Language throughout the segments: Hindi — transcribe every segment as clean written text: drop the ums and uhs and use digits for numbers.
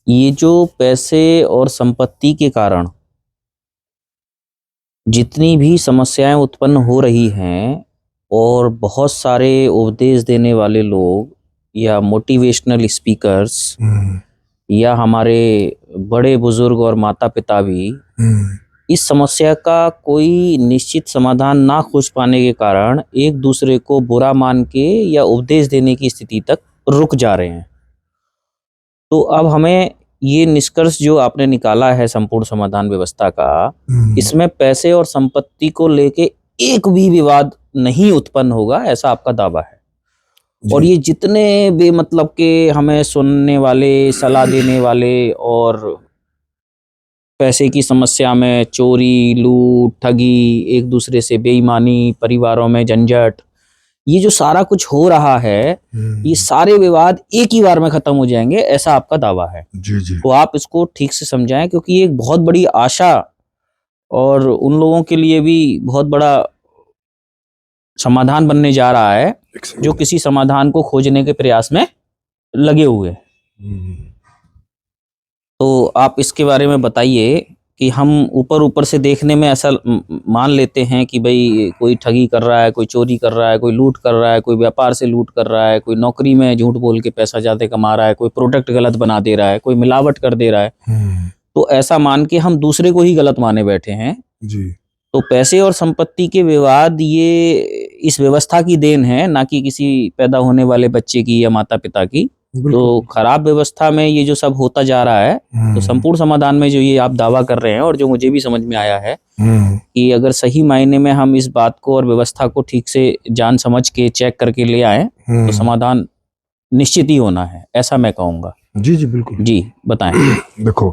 ये जो पैसे और संपत्ति के कारण जितनी भी समस्याएं उत्पन्न हो रही हैं और बहुत सारे उपदेश देने वाले लोग या मोटिवेशनल स्पीकर्स या हमारे बड़े बुजुर्ग और माता पिता भी इस समस्या का कोई निश्चित समाधान ना खोज पाने के कारण एक दूसरे को बुरा मान के या उपदेश देने की स्थिति तक रुक जा रहे हैं। तो अब हमें ये निष्कर्ष जो आपने निकाला है संपूर्ण समाधान व्यवस्था का, इसमें पैसे और संपत्ति को लेके एक भी विवाद नहीं उत्पन्न होगा, ऐसा आपका दावा है। और ये जितने बेमतलब के हमें सुनने वाले, सलाह देने वाले और पैसे की समस्या में चोरी, लूट, ठगी, एक दूसरे से बेईमानी, परिवारों में झंझट, ये जो सारा कुछ हो रहा है, ये सारे विवाद एक ही बार में खत्म हो जाएंगे, ऐसा आपका दावा है। जी जी। तो आप इसको ठीक से समझाएं, क्योंकि ये एक बहुत बड़ी आशा और उन लोगों के लिए भी बहुत बड़ा समाधान बनने जा रहा है जो किसी समाधान को खोजने के प्रयास में लगे हुए। तो आप इसके बारे में बताइए कि हम ऊपर ऊपर से देखने में ऐसा मान लेते हैं कि भाई कोई ठगी कर रहा है, कोई चोरी कर रहा है, कोई लूट कर रहा है, कोई व्यापार से लूट कर रहा है, कोई नौकरी में झूठ बोल के पैसा ज़्यादा कमा रहा है, कोई प्रोडक्ट गलत बना दे रहा है, कोई मिलावट कर दे रहा है। तो ऐसा मान के हम दूसरे को ही गलत माने बैठे हैं जी। तो पैसे और संपत्ति के विवाद ये इस व्यवस्था की देन है, ना कि किसी पैदा होने वाले बच्चे की या माता पिता की। तो खराब व्यवस्था में ये जो सब होता जा रहा है, तो संपूर्ण समाधान में जो ये आप दावा कर रहे हैं और जो मुझे भी समझ में आया है कि अगर सही मायने में हम इस बात को और व्यवस्था को ठीक से जान समझ के चेक करके ले आए तो समाधान निश्चित ही होना है, ऐसा मैं कहूँगा। जी जी बिल्कुल। जी बताएं। देखो,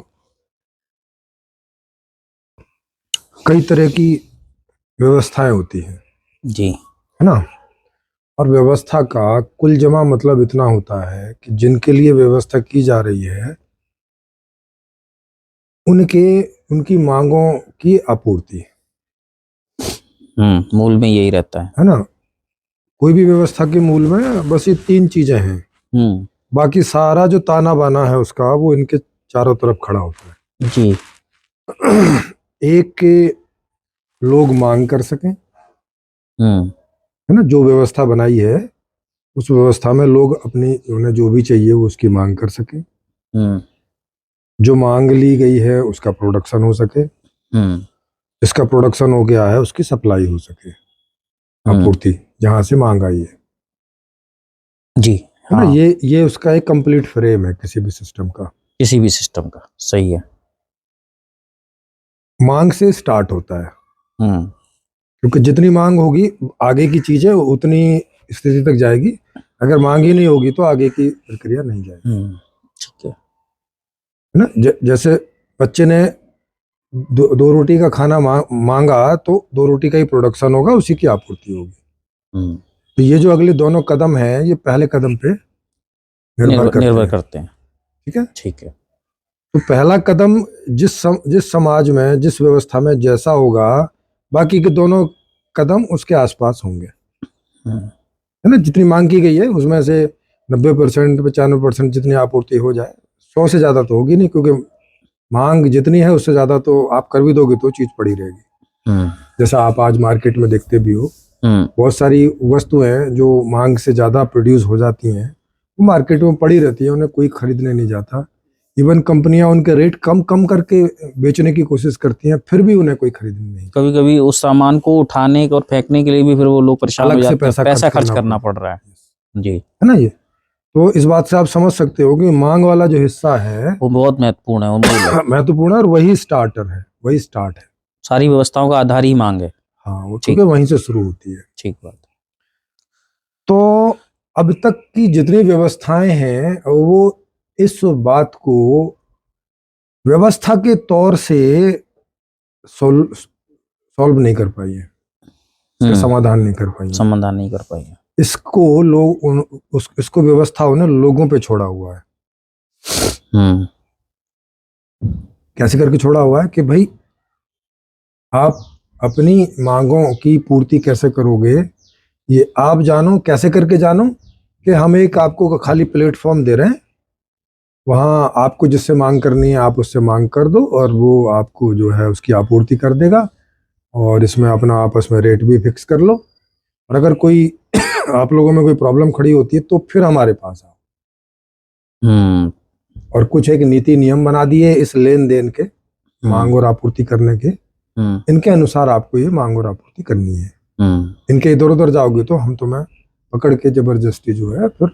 कई तरह की व्यवस्थाएं होती हैं जी, है ना, और व्यवस्था का कुल जमा मतलब इतना होता है कि जिनके लिए व्यवस्था की जा रही है उनकी मांगों की आपूर्ति, मूल में यही रहता है ना। कोई भी व्यवस्था के मूल में बस ये तीन चीजें हैं, बाकी सारा जो ताना बाना है उसका वो इनके चारों तरफ खड़ा होता है। जी। एक के लोग मांग कर सकें, है ना, जो व्यवस्था बनाई है उस व्यवस्था में लोग अपनी उन्हें जो भी चाहिए वो उसकी मांग कर सके, जो मांग ली गई है उसका प्रोडक्शन हो सके, इसका प्रोडक्शन हो गया है उसकी सप्लाई हो सके, आपूर्ति जहां से मांग आई है। जी है ना, ये उसका एक कंप्लीट फ्रेम है किसी भी सिस्टम का। किसी भी सिस्टम का सही है। मांग से स्टार्ट होता है, क्योंकि जितनी मांग होगी आगे की चीजें उतनी स्थिति तक जाएगी, अगर मांग ही नहीं होगी तो आगे की प्रक्रिया नहीं जाएगी। ठीक है ना, जैसे बच्चे ने दो रोटी का खाना मांगा तो दो रोटी का ही प्रोडक्शन होगा, उसी की आपूर्ति होगी। तो ये जो अगले दोनों कदम है ये पहले कदम पे निर्भर करते हैं। ठीक है, ठीक है। तो पहला कदम जिस समाज में जिस व्यवस्था में जैसा होगा, बाकी के दोनों कदम उसके आसपास होंगे, है ना। जितनी मांग की गई है उसमें से 90% 95% जितनी आपूर्ति हो जाए, 100 से ज्यादा तो होगी नहीं, क्योंकि मांग जितनी है उससे ज्यादा तो आप कर भी दोगे तो चीज पड़ी रहेगी। जैसा आप आज मार्केट में देखते भी हो, बहुत सारी वस्तुएं जो मांग से ज्यादा प्रोड्यूस हो जाती हैं वो मार्केट में पड़ी रहती है, उन्हें कोई खरीदने नहीं जाता। इवन कंपनियां उनके रेट कम करके बेचने की कोशिश करती हैं, फिर भी उन्हें कोई खरीदने नहीं। कभी कभी उस सामान को उठाने और फेंकने के लिए भी फिर वो लोग परेशान हो जाते हैं, पैसा खर्च करना पड़ रहा है। जी, है ना। ये तो इस बात से आप समझ सकते हो कि मांग वाला जो हिस्सा है वो बहुत महत्वपूर्ण है, महत्वपूर्ण है, और वही स्टार्टर है, वही स्टार्ट है। सारी व्यवस्थाओं का आधार ही मांग है। हाँ, वो क्योंकि वहीं से शुरू होती है। ठीक बात। तो अब तक की जितनी व्यवस्थाएं हैं वो इस बात को व्यवस्था के तौर से सॉल्व नहीं कर पाई है, समाधान नहीं कर पाई है। इसको इसको व्यवस्था ने लोगों पे छोड़ा हुआ है। कैसे करके छोड़ा हुआ है कि भाई आप अपनी मांगों की पूर्ति कैसे करोगे, ये आप जानो। कैसे करके जानो कि हम एक आपको खाली प्लेटफॉर्म दे रहे हैं, वहाँ आपको जिससे मांग करनी है आप उससे मांग कर दो और वो आपको जो है उसकी आपूर्ति कर देगा, और इसमें अपना आपस में रेट भी फिक्स कर लो। और अगर कोई आप लोगों में कोई प्रॉब्लम खड़ी होती है तो फिर हमारे पास आओ। हम्म और कुछ एक नीति नियम बना दिए इस लेन देन के, मांग और आपूर्ति करने के। इनके अनुसार आपको ये मांग और आपूर्ति करनी है। इनके इधर उधर जाओगे तो हम तुम्हें पकड़ के जबरदस्ती जो है फिर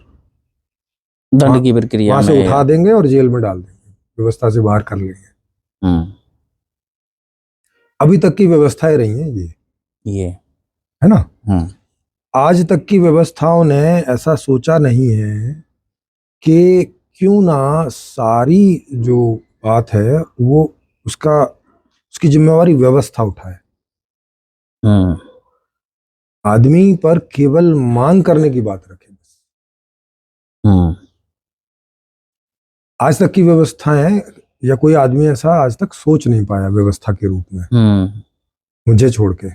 दंड की प्रक्रिया वहां से में उठा देंगे और जेल में डाल देंगे, व्यवस्था से बाहर कर लेंगे। अभी तक की व्यवस्थाएं रही हैं ये है ना। आज तक की व्यवस्थाओं ने ऐसा सोचा नहीं है कि क्यों ना सारी जो बात है वो उसकी जिम्मेवारी व्यवस्था उठाए। आदमी पर केवल मांग करने की बात रखे बस। आज तक की व्यवस्थाएं या कोई आदमी ऐसा आज तक सोच नहीं पाया व्यवस्था के रूप में, मुझे छोड़ के।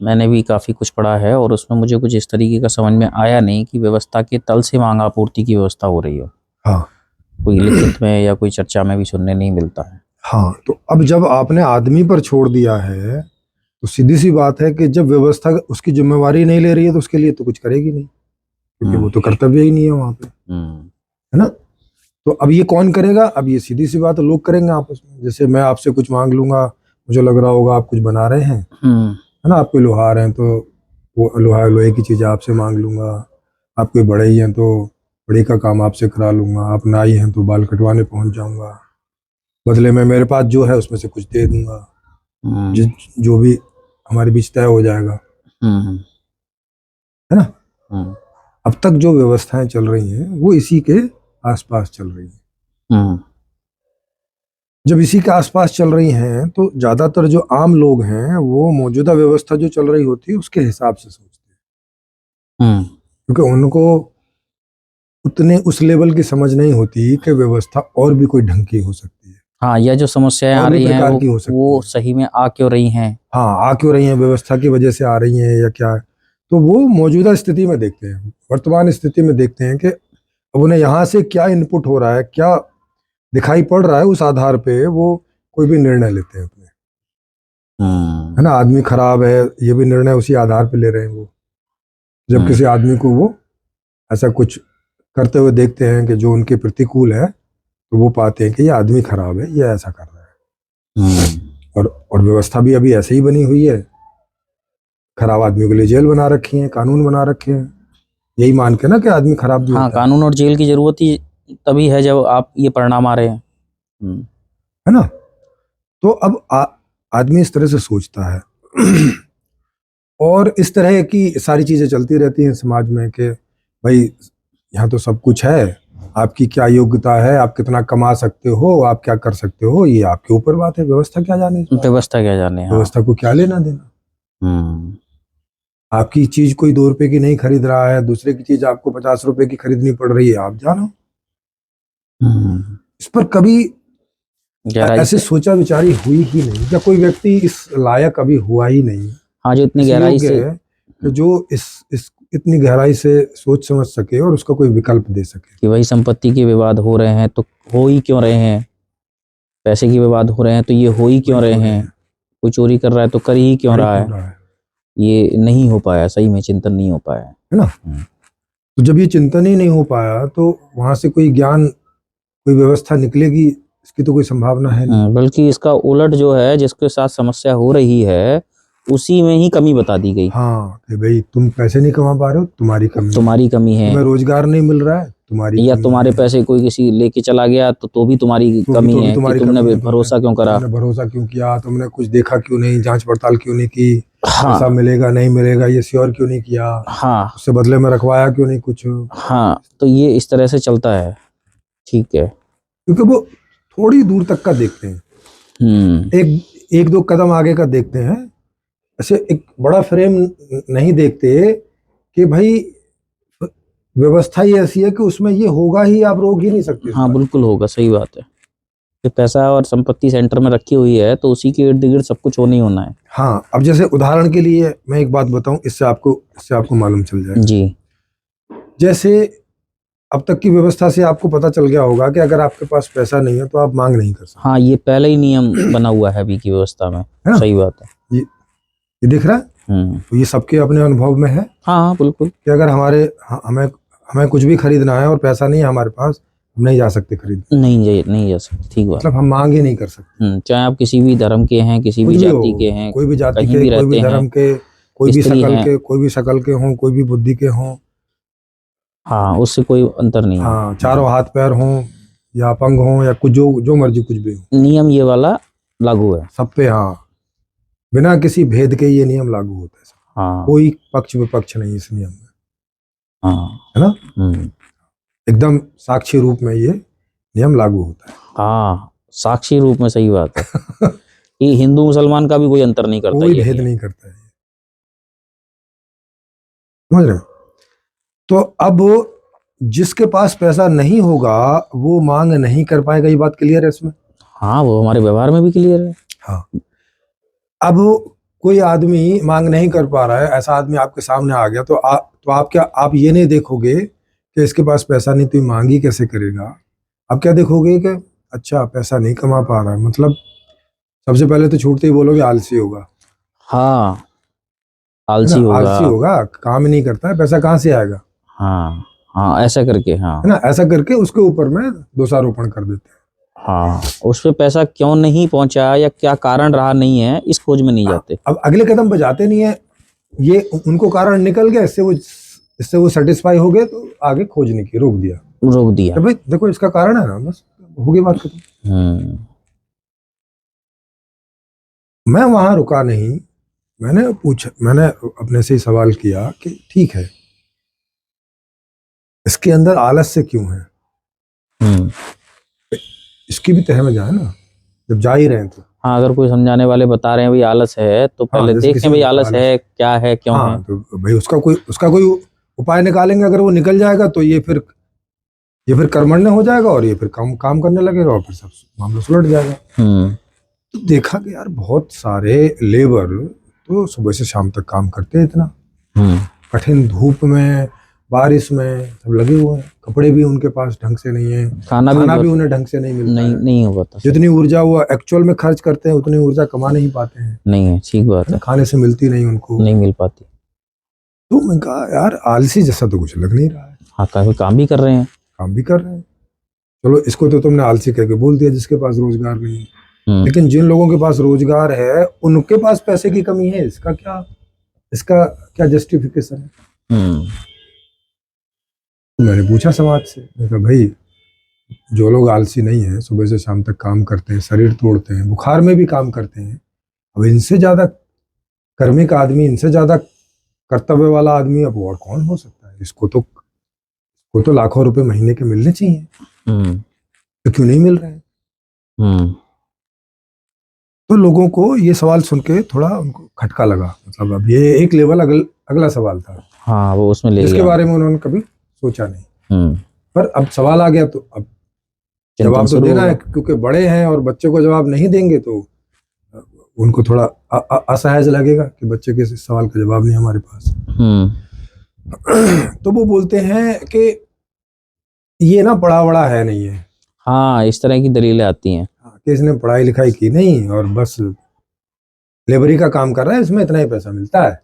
मैंने भी काफ़ी कुछ पढ़ा है और उसमें मुझे कुछ इस तरीके का समझ में आया नहीं कि व्यवस्था के तल से मांग आपूर्ति की व्यवस्था हो रही हो। हाँ, कोई लिखित में या कोई चर्चा में भी सुनने नहीं मिलता है। हाँ, तो अब जब आपने आदमी पर छोड़ दिया है तो सीधी सी बात है कि जब व्यवस्था उसकी जिम्मेवारी नहीं ले रही है तो उसके लिए तो कुछ करेगी नहीं, क्योंकि वो तो कर्तव्य ही नहीं है वहां पे, है ना। तो अब ये कौन करेगा? अब ये सीधी सी बात है, लोग करेंगे आपस में। जैसे मैं आपसे कुछ मांग लूंगा, मुझे लग रहा होगा आप कुछ बना रहे हैं, है ना, आप कोई लोहार हैं तो वो लोहे की चीजें आपसे मांग लूंगा। आप कोई बड़े ही हैं तो बड़ी का काम आपसे करा लूंगा। आप नाई हैं तो बाल कटवाने पहुंच जाऊंगा, बदले में मेरे पास जो है उसमें से कुछ दे दूंगा, जो भी हमारे बीच तय हो जाएगा, है ना। अब तक जो व्यवस्थाएं चल रही हैं वो इसी के आसपास चल रही हैं। जब इसी के आसपास चल रही हैं तो ज्यादातर जो आम लोग हैं वो मौजूदा व्यवस्था जो चल रही होती है उसके हिसाब से सोचते हैं, क्योंकि उनको उतने उस लेवल की समझ नहीं होती कि व्यवस्था और भी कोई ढंग की हो सकती है। हाँ, यह जो समस्याएं आ रही हैं वो सही में आ क्यों रही हैं? हाँ, आ क्यों रही हैं, व्यवस्था की वजह से आ रही हैं या क्या है? तो वो मौजूदा स्थिति में देखते हैं, वर्तमान स्थिति में देखते हैं कि अब उन्हें यहाँ से क्या इनपुट हो रहा है, क्या दिखाई पड़ रहा है, उस आधार पे वो कोई भी निर्णय लेते हैं अपने, है ना। आदमी खराब है ये भी निर्णय उसी आधार पे ले रहे हैं वो। जब किसी आदमी को वो ऐसा कुछ करते हुए देखते हैं कि जो उनके प्रतिकूल है तो वो पाते हैं कि ये आदमी खराब है, ये ऐसा कर रहा है। और व्यवस्था भी अभी ऐसे ही बनी हुई है, खराब आदमी के लिए जेल बना रखी है, कानून बना रखे हैं, यही मान के ना कि आदमी खराब भी हाँ, कानून और जेल की जरूरत ही तभी है जब आप ये परिणाम आ रहे हैं, है ना। तो अब आदमी इस तरह से सोचता है और इस तरह की सारी चीजें चलती रहती हैं समाज में कि भाई यहाँ तो सब कुछ है, आपकी क्या योग्यता है, आप कितना कमा सकते हो, आप क्या कर सकते हो, ये आपके ऊपर बात है। व्यवस्था क्या जाने, व्यवस्था क्या जाने, हाँ। व्यवस्था को क्या लेना देना। आपकी चीज कोई 2 रुपए की नहीं खरीद रहा है, दूसरे की चीज आपको 50 रुपए की खरीदनी पड़ रही है, आप जानो। इस पर कभी ऐसे सोचा विचारी हुई ही नहीं, या कोई व्यक्ति इस लायक अभी हुआ ही नहीं। हाँ, जो इतनी गहराई से जो इस इतनी गहराई से सोच समझ सके और उसका कोई विकल्प दे सके कि वही संपत्ति के विवाद हो रहे हैं तो हो ही क्यों रहे हैं, पैसे के विवाद हो रहे हैं तो ये हो ही क्यों रहे हैं, कोई चोरी कर रहा है तो कर ही क्यों रहा है। ये नहीं हो पाया, सही में चिंतन नहीं हो पाया, है ना। तो जब ये चिंतन ही नहीं हो पाया तो वहां से कोई ज्ञान, कोई व्यवस्था निकलेगी इसकी तो कोई संभावना है नहीं। बल्कि इसका उलट जो है जिसके साथ समस्या हो रही है उसी में ही कमी बता दी गई। हाँ, कि भाई तुम पैसे नहीं कमा पा रहे हो, तुम्हारी कमी है, तुम्हें रोजगार नहीं मिल रहा है, तुम्हारी या तुम्हारे पैसे कोई किसी लेके चला गया तो भी तुम्हारी कमी है कि तुमने भरोसा क्यों करा, तुमने भरोसा क्यों किया, तुमने कुछ देखा क्यों नहीं, जांच पड़ताल क्यों नहीं की, पैसा मिलेगा नहीं मिलेगा ये श्योर क्यों नहीं किया, हाँ, उससे बदले में रखवाया क्यों नहीं कुछ। हाँ, तो ये इस तरह से चलता है, ठीक है, क्योंकि वो थोड़ी दूर तक का देखते हैं, एक दो कदम आगे का देखते हैं, ऐसे एक बड़ा फ्रेम नहीं देखते कि भाई व्यवस्था ही ऐसी है कि उसमें ये होगा ही, आप रोक ही नहीं सकते। हाँ, बिल्कुल होगा, सही बात है कि पैसा और संपत्ति सेंटर में रखी हुई है तो उसी के इर्द गिर्द सब कुछ होना ही होना है। हाँ, अब जैसे उदाहरण के लिए मैं एक बात बताऊं, इससे आपको मालूम चल जाए। जी, जैसे अब तक की व्यवस्था से आपको पता चल गया होगा कि अगर आपके पास पैसा नहीं है तो आप मांग नहीं कर सकते, हाँ, ये पहले ही नियम बना हुआ है अभी की व्यवस्था में। है ना? सही बात है। ये दिख रहा है, तो ये सबके अपने अनुभव में है हाँ हाँ, बिल्कुल। कि अगर हमें हमें कुछ भी खरीदना है और पैसा नहीं है हमारे पास, हम नहीं जा सकते खरीद, नहीं जा सकते, ठीक बात। मतलब हम मांग ही नहीं कर सकते। चाहे आप किसी भी धर्म के हैं, किसी कुछ भी भी जाति हो, के हैं, कोई भी जाति कहीं के, भी कोई भी रहते हैं, धर्म के, कोई भी स्त्री शकल हैं, के, कोई भी शकल के हों, कोई भी बुद्धि के हों, हाँ, उससे कोई अंतर नहीं है। हाँ, चारों हाथ पैर हों या अपंग हों या कुछ जो जो मर्जी कुछ भी हो, नियम ये वाला लागू है। सब पे, हाँ, बिना किसी भेद के ये नियम लागू होता है। हाँ कोई पक्ष विपक्ष नहीं इस नियम में, हाँ। है ना? एकदम साक्षी रूप में ये नियम लागू होता है। हाँ, साक्षी रूप में, सही बात है। ये हिंदू मुसलमान का भी कोई अंतर नहीं करता कोई ये भेद नियम। नहीं करता है, समझ रहे हो? तो अब जिसके पास पैसा नहीं होगा वो मांग नहीं कर पाएगा, ये बात क्लियर है इसमें? हाँ, वो हमारे व्यवहार में भी क्लियर है। हाँ। अब कोई आदमी मांग नहीं कर पा रहा है, ऐसा आदमी आपके सामने आ गया, तो आप क्या, आप ये नहीं देखोगे कि इसके पास पैसा नहीं तो ये मांगी कैसे करेगा? आप क्या देखोगे कि अच्छा पैसा नहीं कमा पा रहा है, मतलब सबसे पहले तो छूटते ही बोलोगे आलसी होगा, हाँ, है आलसी ना? होगा। आलसी होगा, काम ही नहीं करता है, पैसा कहाँ से आएगा, हाँ हाँ, ऐसा करके, हाँ है ना? ऐसा करके उसके ऊपर में दोषारोपण कर देते हैं। हाँ, उस पे पैसा क्यों नहीं पहुंचा या क्या कारण रहा नहीं है, इस खोज में नहीं जाते। अब अगले कदम पे जाते नहीं है, ये उनको कारण निकल गया, इससे वो सेटिस्फाई हो गए, तो आगे खोजने की रोक दिया, रोक दिया। तो भाई देखो इसका कारण है ना, बस हो गई बात खत्म। मैं वहां रुका नहीं, मैंने अपने से ही सवाल किया कि ठीक है, इसके अंदर आलस्य क्यों है, इसकी भी तह में जाए ना, जब जा ही रहे हैं तो। हाँ, अगर कोई समझाने वाले बता रहे हैं भाई आलस है, तो पहले जैसे देखें किसी भाई ने आलस है क्या है, क्यों है। हाँ, तो भाई उसका कोई उपाय निकालेंगे, अगर वो निकल जाएगा तो ये फिर कर्मण्य हो जाएगा और ये फिर काम करने लगेगा और फिर सब मामला सुलट जाएगा। तो देखा कि यार बहुत सारे लेबर तो सुबह से शाम तक काम करते हैं, इतना कठिन धूप में, बारिश में सब लगे हुए हैं, कपड़े भी उनके पास ढंग से नहीं है, खाना भी उन्हें ढंग से नहीं मिलता है, नहीं होता। जितनी ऊर्जा वो एक्चुअल में खर्च करते हैं उतनी ऊर्जा कमा नहीं पाते हैं, नहीं है, ठीक बात है। खाने से मिलती नहीं उनको, नहीं मिल पाती। तो मैं कहा यार आलसी जैसा तो कुछ लग नहीं रहा है, हाँ, काफी काम भी कर रहे हैं। चलो इसको तो तुमने आलसी कह के बोल दिया जिसके पास रोजगार नहीं है, लेकिन जिन लोगों के पास रोजगार है उनके पास पैसे की कमी है, इसका क्या जस्टिफिकेशन है? तो मैंने पूछा समाज से, मैं कहा भाई जो लोग आलसी नहीं है, सुबह से शाम तक काम करते हैं, शरीर तोड़ते हैं, बुखार में भी काम करते हैं, अब इनसे ज्यादा कर्मिक आदमी, इनसे ज्यादा कर्तव्य वाला आदमी अब और कौन हो सकता है? इसको तो लाखों रुपए महीने के मिलने चाहिए, तो क्यों नहीं मिल रहे हैं? तो लोगों को ये सवाल सुन के थोड़ा उनको खटका लगा, मतलब अब ये एक लेवल अगला सवाल था, हाँ, वो उसमें ले जिसके बारे में उन्होंने कभी सोचा नहीं। पर अब सवाल आ गया तो अब जवाब तो देना है, क्योंकि बड़े हैं और बच्चे को जवाब नहीं देंगे तो उनको थोड़ा असहज लगेगा कि बच्चे के सवाल का जवाब नहीं हमारे पास। तो वो बोलते हैं कि ये ना पढ़ा बड़ा है नहीं है। हाँ, इस तरह की दलीलें आती हैं कि इसने पढ़ाई लिखाई की नहीं और बस लेबरी का काम कर रहा है, इसमें इतना ही पैसा मिलता है।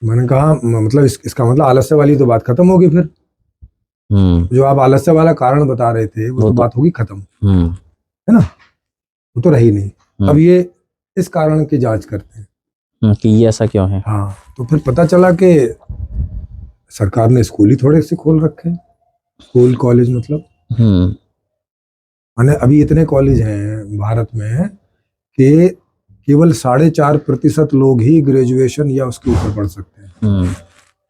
मैंने कहा मतलब इसका मतलब आलस्य वाली तो बात खत्म होगी फिर। जो आप आलस्य वाला कारण बता रहे थे वो तो बात होगी खत्म, है ना? वो तो रही नहीं। अब ये इस कारण की जांच करते हैं कि ये ऐसा क्यों है। हाँ, तो फिर पता चला कि सरकार ने स्कूल ही थोड़े से खोल रखे हैं, स्कूल कॉलेज, मतलब माने अभी इतने कॉलेज हैं भारत में कि केवल 4.5% लोग ही ग्रेजुएशन या उसके ऊपर पढ़ सकते हैं,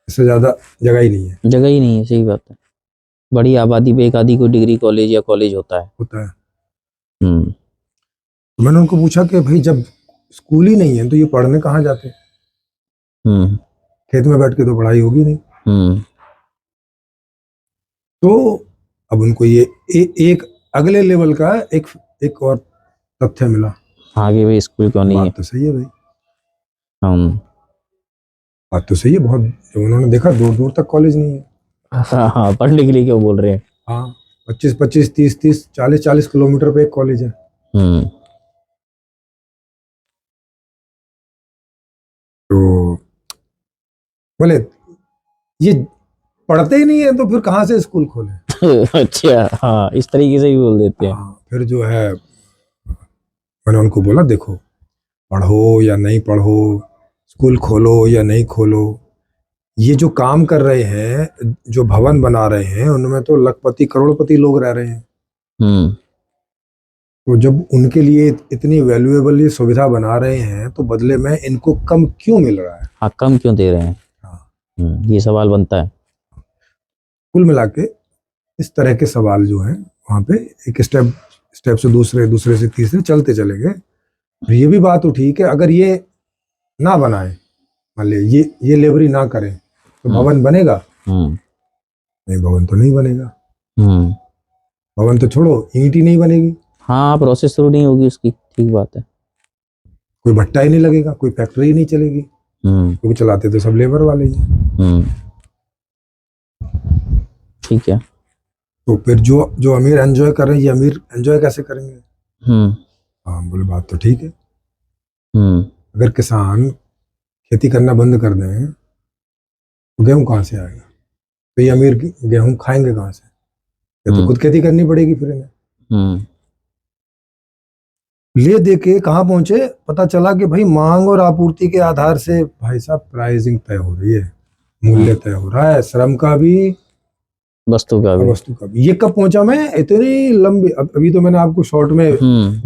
इससे ज्यादा जगह ही नहीं है। सही बात है। बड़ी आबादी पे एक आधी कोई डिग्री कॉलेज या कॉलेज होता है। तो मैंने उनको पूछा कि भाई जब स्कूल ही नहीं है तो ये पढ़ने कहाँ जाते? खेत में बैठ के तो पढ़ाई होगी नहीं। तो अब उनको ये एक अगले लेवल का एक और तथ्य मिला। आगे भाई स्कूल क्यों नहीं है? बात तो सही है भाई, बात तो सही है बहुत। जब उन्होंने देखा दूर दूर तक कॉलेज नहीं है, हाँ हाँ, पढ़ने के लिए क्यों बोल रहे हैं? हाँ, 25-25, 30-30, 40-40 किलोमीटर पे एक कॉलेज है। हम्म। तो बोले ये पढ़ते ही नहीं है तो फिर कहाँ से स्कूल खोले। अच्छा, हाँ, इस तरीके से भी बोल देते हैं। हाँ, फिर जो है मैंने उनको बोला देखो, पढ़ो या नहीं पढ़ो, स्कूल खोलो या नहीं खोलो, ये जो काम कर रहे हैं, जो भवन बना रहे हैं, उनमें तो लखपति करोड़पति लोग रह रहे हैं। हम्म। तो जब उनके लिए इतनी वैल्यूएबल ये सुविधा बना रहे हैं तो बदले में इनको कम क्यों मिल रहा है। हाँ, कम क्यों दे रहे हैं? हाँ, ये सवाल बनता है। कुल मिला के इस तरह के सवाल जो हैं वहाँ पे एक स्टेप स्टेप से दूसरे, दूसरे से तीसरे चलते चले गए। और ये भी बात उठी कि अगर ये ना बनाए, मान लीजिए ये लेबरी ना करें तो भवन बनेगा? हम्म। नहीं, भवन तो नहीं बनेगा। हम्म। भवन तो छोड़ो, ईंट ही नहीं बनेगी, हाँ, प्रोसेस शुरू नहीं होगी उसकी, ठीक बात है। कोई भट्टा ही नहीं लगेगा, कोई फैक्ट्री ही नहीं चलेगी, क्योंकि चलाते तो सब लेबर वाले ही हैं। ठीक है। तो फिर जो अमीर एंजॉय कर रहे हैं, ये अमीर एंजॉय कैसे करेंगे? हाँ, बोले बात तो ठीक है। अगर किसान खेती करना बंद कर दें तो गेहूं कहाँ से आएगा? तो ये अमीर गेहूं खाएंगे कहाँ से? या तो खुद खेती करनी पड़ेगी फिर इन्हें। ले दे के कहाँ पहुंचे, पता चला कि भाई मांग और आपूर्ति के आधार से भाई साहब प्राइसिंग तय हो रही है, मूल्य तय हो रहा है, श्रम का भी, वस्तु का भी। ये कब पहुंचा मैं इतनी लंबी, अभी तो मैंने आपको शॉर्ट में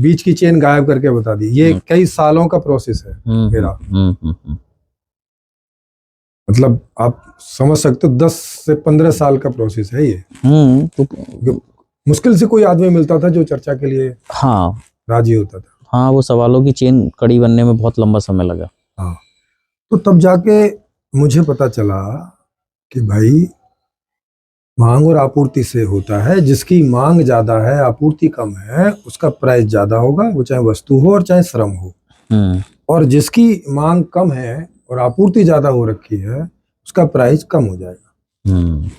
बीच की चेन गायब करके बता दी। ये कई सालों का प्रोसेस है मेरा। मतलब आप समझ सकते हो 10 से 15 साल का प्रोसेस है ये। तो मुश्किल से कोई आदमी मिलता था जो चर्चा के लिए हाँ राजी होता था। हाँ, वो सवालों की चेन कड़ी बनने में बहुत लंबा समय लगा। हाँ, तो तब जाके मुझे पता चला कि भाई मांग और आपूर्ति से होता है, जिसकी मांग ज्यादा है, आपूर्ति कम है, उसका प्राइस ज्यादा होगा, वो चाहे वस्तु हो और चाहे श्रम हो। और जिसकी मांग कम है और आपूर्ति ज्यादा हो रखी है, उसका प्राइस कम हो जाएगा।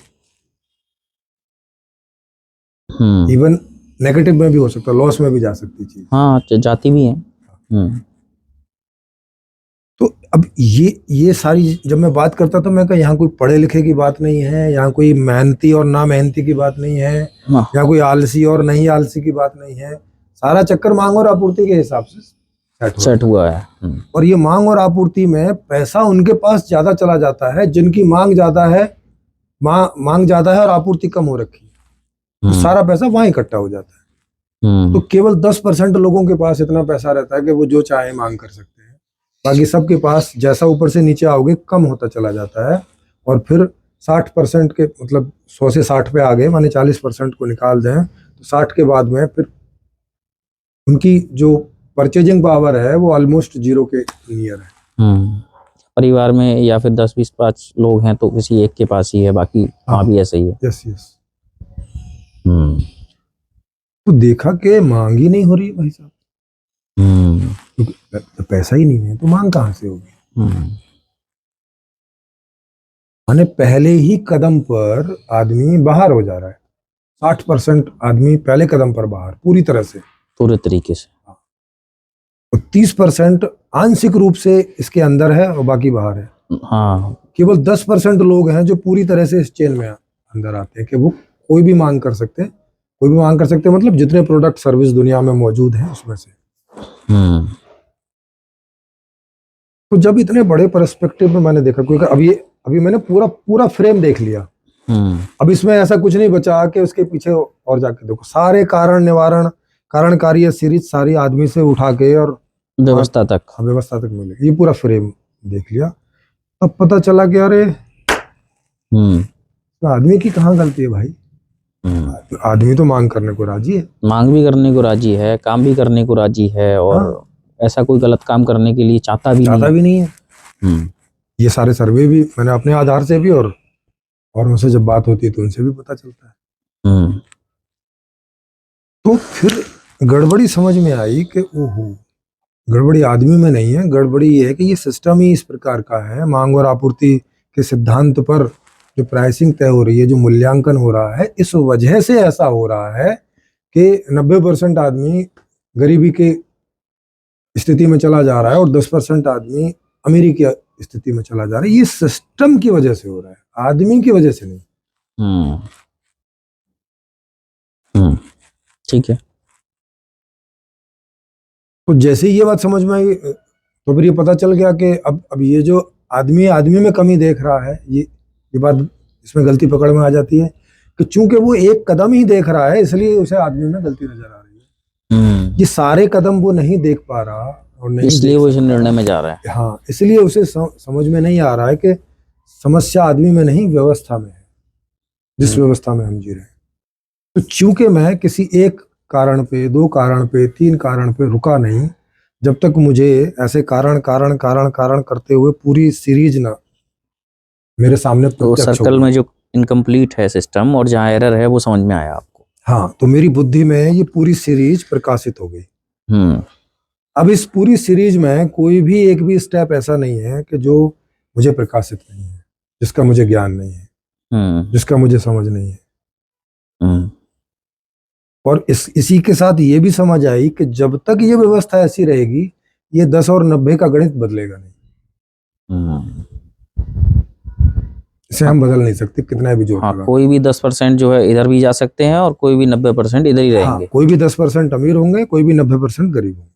इवन नेगेटिव में भी हो सकता है, लॉस में भी जा सकती चीज। हाँ, जाती भी है। तो अब ये सारी जब मैं बात करता तो मैं कहा यहाँ कोई पढ़े लिखे की बात नहीं है, यहाँ कोई मेहनती और ना मेहनती की बात नहीं है, यहाँ कोई आलसी और नहीं आलसी की बात नहीं है। सारा चक्कर मांग और आपूर्ति के हिसाब से सेट हुआ है। और ये मांग और आपूर्ति में पैसा उनके पास ज्यादा चला जाता है जिनकी मांग ज्यादा है, मांग ज्यादा है और आपूर्ति कम हो रखी है, तो सारा पैसा वहां इकट्ठा हो जाता है। तो केवल 10% लोगों के पास इतना पैसा रहता है कि वो जो चाहे मांग कर सकते हैं। बाकी सबके पास जैसा ऊपर से नीचे आओगे कम होता चला जाता है। और फिर 60% के, मतलब 100 से 60 पे आ गए, माने 40% को निकाल दें तो 60 के बाद में फिर उनकी जो परचेजिंग पावर है वो ऑलमोस्ट जीरो के नियर है। परिवार में या फिर 10-20-5 लोग हैं तो किसी एक के पास ही है, बाकी वहाँ भी ऐसा ही है। Yes yes. तो देखा कि मांग ही नहीं हो रही भाई साहब, तो पैसा ही नहीं है तो मांग कहाँ से होगी। माने पहले ही कदम पर आदमी बाहर हो जा रहा है। 60% आदमी पहले कदम पर बाहर, पूरी तरह से, पूरे तरीके से। और 30% आंशिक रूप से इसके अंदर है और बाकी बाहर है। हाँ, केवल 10% लोग हैं जो पूरी तरह से इस चेन में अंदर आते हैं कि वो कोई भी मांग कर सकते हैं। कोई भी मांग कर सकते हैं मतलब जितने प्रोडक्ट सर्विस दुनिया में मौजूद हैं उसमें से। तो जब इतने बड़े पर्सपेक्टिव में मैंने देखा, क्योंकि अभी मैंने पूरा फ्रेम देख लिया। अब इसमें ऐसा कुछ नहीं बचा कि उसके पीछे और जाके देखो। सारे कारण निवारण, कारण कार्य सीरीज सारी आदमी से उठा के और व्यवस्था तक मिले, ये पूरा फ्रेम देख लिया। तब पता चला कि अरे तो आदमी की कहाँ गलती है भाई। आदमी तो मांग करने को राजी है, मांग भी करने को राजी है, काम भी करने को राजी है, और ऐसा कोई गलत काम करने के लिए चाहता भी नहीं है। ये सारे सर्वे भी मैंने अपने आधार से भी और उनसे जब बात होती है तो उनसे भी पता चलता है। तो फिर गड़बड़ी समझ में आई कि ओहो, गड़बड़ी आदमी में नहीं है, गड़बड़ी ये है कि ये सिस्टम ही इस प्रकार का है। मांग और आपूर्ति के सिद्धांत पर जो प्राइसिंग तय हो रही है, जो मूल्यांकन हो रहा है, इस वजह से ऐसा हो रहा है कि 90% आदमी गरीबी के स्थिति में चला जा रहा है और 10% आदमी अमीरी की स्थिति में चला जा रहा है। ये सिस्टम की वजह से हो रहा है, आदमी की वजह से नहीं। ठीक है। तो जैसे ही ये बात समझ में आई तो फिर ये पता चल गया कि अब ये जो आदमी में कमी देख रहा है, ये बात इसमें गलती पकड़ में आ जाती है कि चूंकि वो एक कदम ही देख रहा है, इसलिए उसे आदमी में गलती नजर आ रही है। ये सारे कदम वो नहीं देख पा रहा और नहीं, इसलिए वो इस निर्णय में जा रहा है। हाँ, इसलिए उसे समझ में नहीं आ रहा है कि समस्या आदमी में नहीं, व्यवस्था में है, जिस व्यवस्था में हम जी रहे हैं। तो चूंकि मैं किसी एक कारण पे, 2 कारण पे, 3 कारण पे रुका नहीं, जब तक मुझे ऐसे कारण कारण कारण कारण करते हुए पूरी सीरीज ना मेरे सामने तो सर्कल में जो इनकम्प्लीट है सिस्टम और जहाँ एरर है वो समझ में आया आपको। हाँ, तो मेरी बुद्धि में ये पूरी सीरीज प्रकाशित हो गई। अब इस पूरी सीरीज में कोई भी एक भी स्टेप ऐसा नहीं है कि जो मुझे प्रकाशित नहीं है, जिसका मुझे ज्ञान नहीं है, जिसका मुझे समझ नहीं है। और इसी के साथ ये भी समझ आई कि जब तक ये व्यवस्था ऐसी रहेगी, ये 10 और 90 का गणित बदलेगा नहीं। इसे हम बदल नहीं सकते कितना भी जोर लगा। कोई भी 10% जो है इधर भी जा सकते हैं और कोई भी 90% इधर ही रहेंगे। कोई भी 10% अमीर होंगे, कोई भी 90% गरीब होंगे।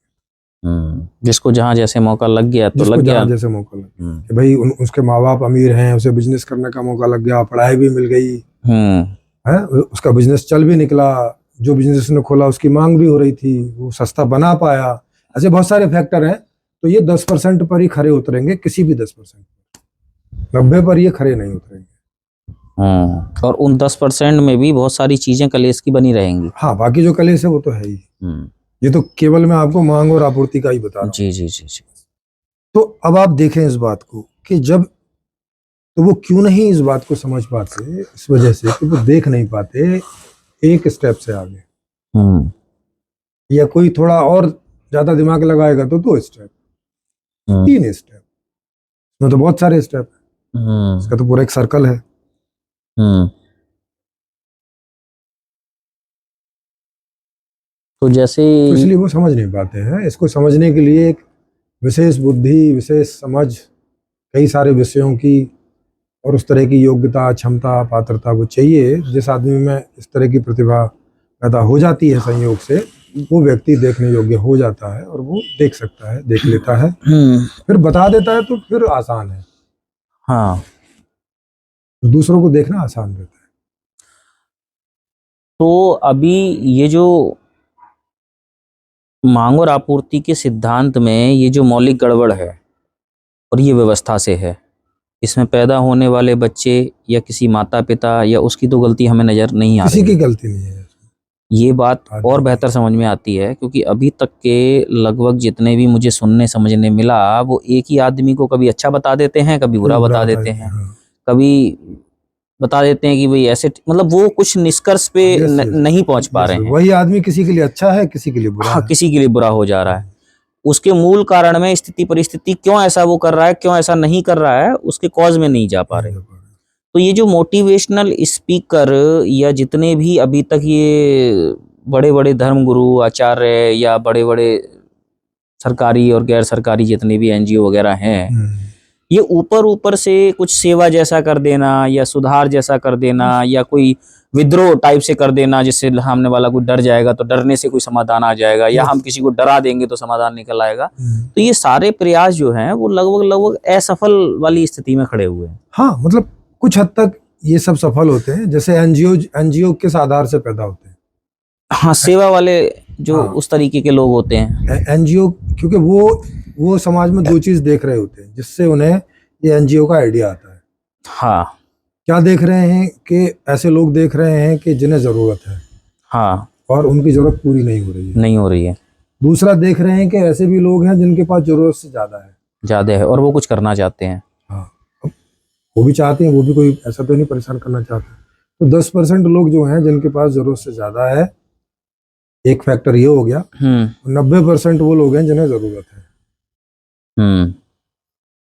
जिसको जहां जैसे मौका लग गया तो लग गया, जैसे मौका लग गया कि भाई उसके माँ बाप अमीर हैं, उसे बिजनेस करने का मौका लग गया, पढ़ाई भी मिल गई है, उसका बिजनेस चल भी निकला, जो बिजनेस ने खोला उसकी मांग भी हो रही थी, वो सस्ता बना पाया। ऐसे बहुत सारे फैक्टर हैं। तो ये 10% पर ही खरे उतरेंगे, किसी भी 10%। 90 पर ये खरे नहीं उतरेंगे। और उन 10% में भी बहुत सारी चीजें कलेश की बनी रहेंगी। हाँ, बाकी जो कलेश है वो तो है ही। ये तो केवल मैं आपको मांग और आपूर्ति का ही बता रहा हूँ। जी। तो अब आप देखें इस बात को कि जब, तो वो क्यों नहीं इस बात को समझ पाते, इस वजह से कि वो देख नहीं पाते एक स्टेप से आगे। या कोई थोड़ा और ज्यादा दिमाग लगाएगा तो 2 स्टेप, 3 स्टेप, तो बहुत सारे स्टेप है। इसका तो पूरा एक सर्कल है। तो जैसे तो इसलिए वो समझ नहीं पाते हैं। इसको समझने के लिए एक विशेष बुद्धि, विशेष समझ, कई सारे विषयों की और उस तरह की योग्यता, क्षमता, पात्रता वो चाहिए। जिस आदमी में इस तरह की प्रतिभा पैदा हो जाती है संयोग से, वो व्यक्ति देखने योग्य हो जाता है और वो देख सकता है, देख लेता है, फिर बता देता है, तो फिर आसान है। हाँ, दूसरों को देखना आसान रहता है। तो अभी ये जो मांग और आपूर्ति के सिद्धांत में ये जो मौलिक गड़बड़ है और ये व्यवस्था से है, इसमें पैदा होने वाले बच्चे या किसी माता पिता या उसकी तो गलती हमें नजर नहीं आ रही, किसी की गलती नहीं है। ये बात और बेहतर समझ में आती है, क्योंकि अभी तक के लगभग जितने भी मुझे सुनने समझने मिला, वो एक ही आदमी को कभी अच्छा बता देते हैं, कभी बुरा बता देते हैं, कभी बता देते हैं कि भाई ऐसे, मतलब वो कुछ निष्कर्ष पे नहीं पहुंच पा रहे हैं। वही आदमी किसी के लिए अच्छा है, किसी के लिए बुरा है। किसी के लिए बुरा हो जा रहा है। उसके मूल कारण में स्थिति परिस्थिति क्यों ऐसा वो कर रहा है, क्यों ऐसा नहीं कर रहा है, उसके कॉज में नहीं जा पा रहे। तो ये जो मोटिवेशनल स्पीकर या जितने भी अभी तक ये बड़े बड़े धर्मगुरु, आचार्य या बड़े बड़े सरकारी और गैर सरकारी जितने भी एनजीओ वगैरह हैं, ये ऊपर से कुछ सेवा जैसा कर देना या सुधार जैसा कर देना या कोई विद्रोह टाइप से कर देना, जिससे सामने वाला कोई डर जाएगा तो डरने से कोई समाधान आ जाएगा, या हम किसी को डरा देंगे तो समाधान निकल आएगा। तो ये सारे प्रयास जो हैं वो लगभग असफल वाली स्थिति में खड़े हुए हैं। हाँ, मतलब कुछ हद तक ये सब सफल होते हैं। जैसे एनजीओ किस आधार से पैदा होते हैं? हाँ, सेवा वाले जो उस तरीके के लोग होते हैं एनजीओ, क्योंकि वो समाज में 2 चीज देख रहे होते हैं जिससे उन्हें ये एनजीओ का आइडिया आता है। हाँ, क्या देख रहे हैं कि ऐसे लोग देख रहे हैं कि जिन्हें जरूरत है, हाँ, और उनकी जरूरत पूरी नहीं हो रही है। दूसरा देख रहे हैं कि ऐसे भी लोग हैं जिनके पास जरूरत से ज्यादा है और वो कुछ करना चाहते हैं। हाँ, वो भी चाहते हैं, वो भी कोई ऐसा तो नहीं परेशान करना चाहते। तो 10% लोग जो हैं जिनके पास जरूरत से ज्यादा है, एक फैक्टर ये हो गया। 90% वो लोग हैं जिन्हें जरूरत है।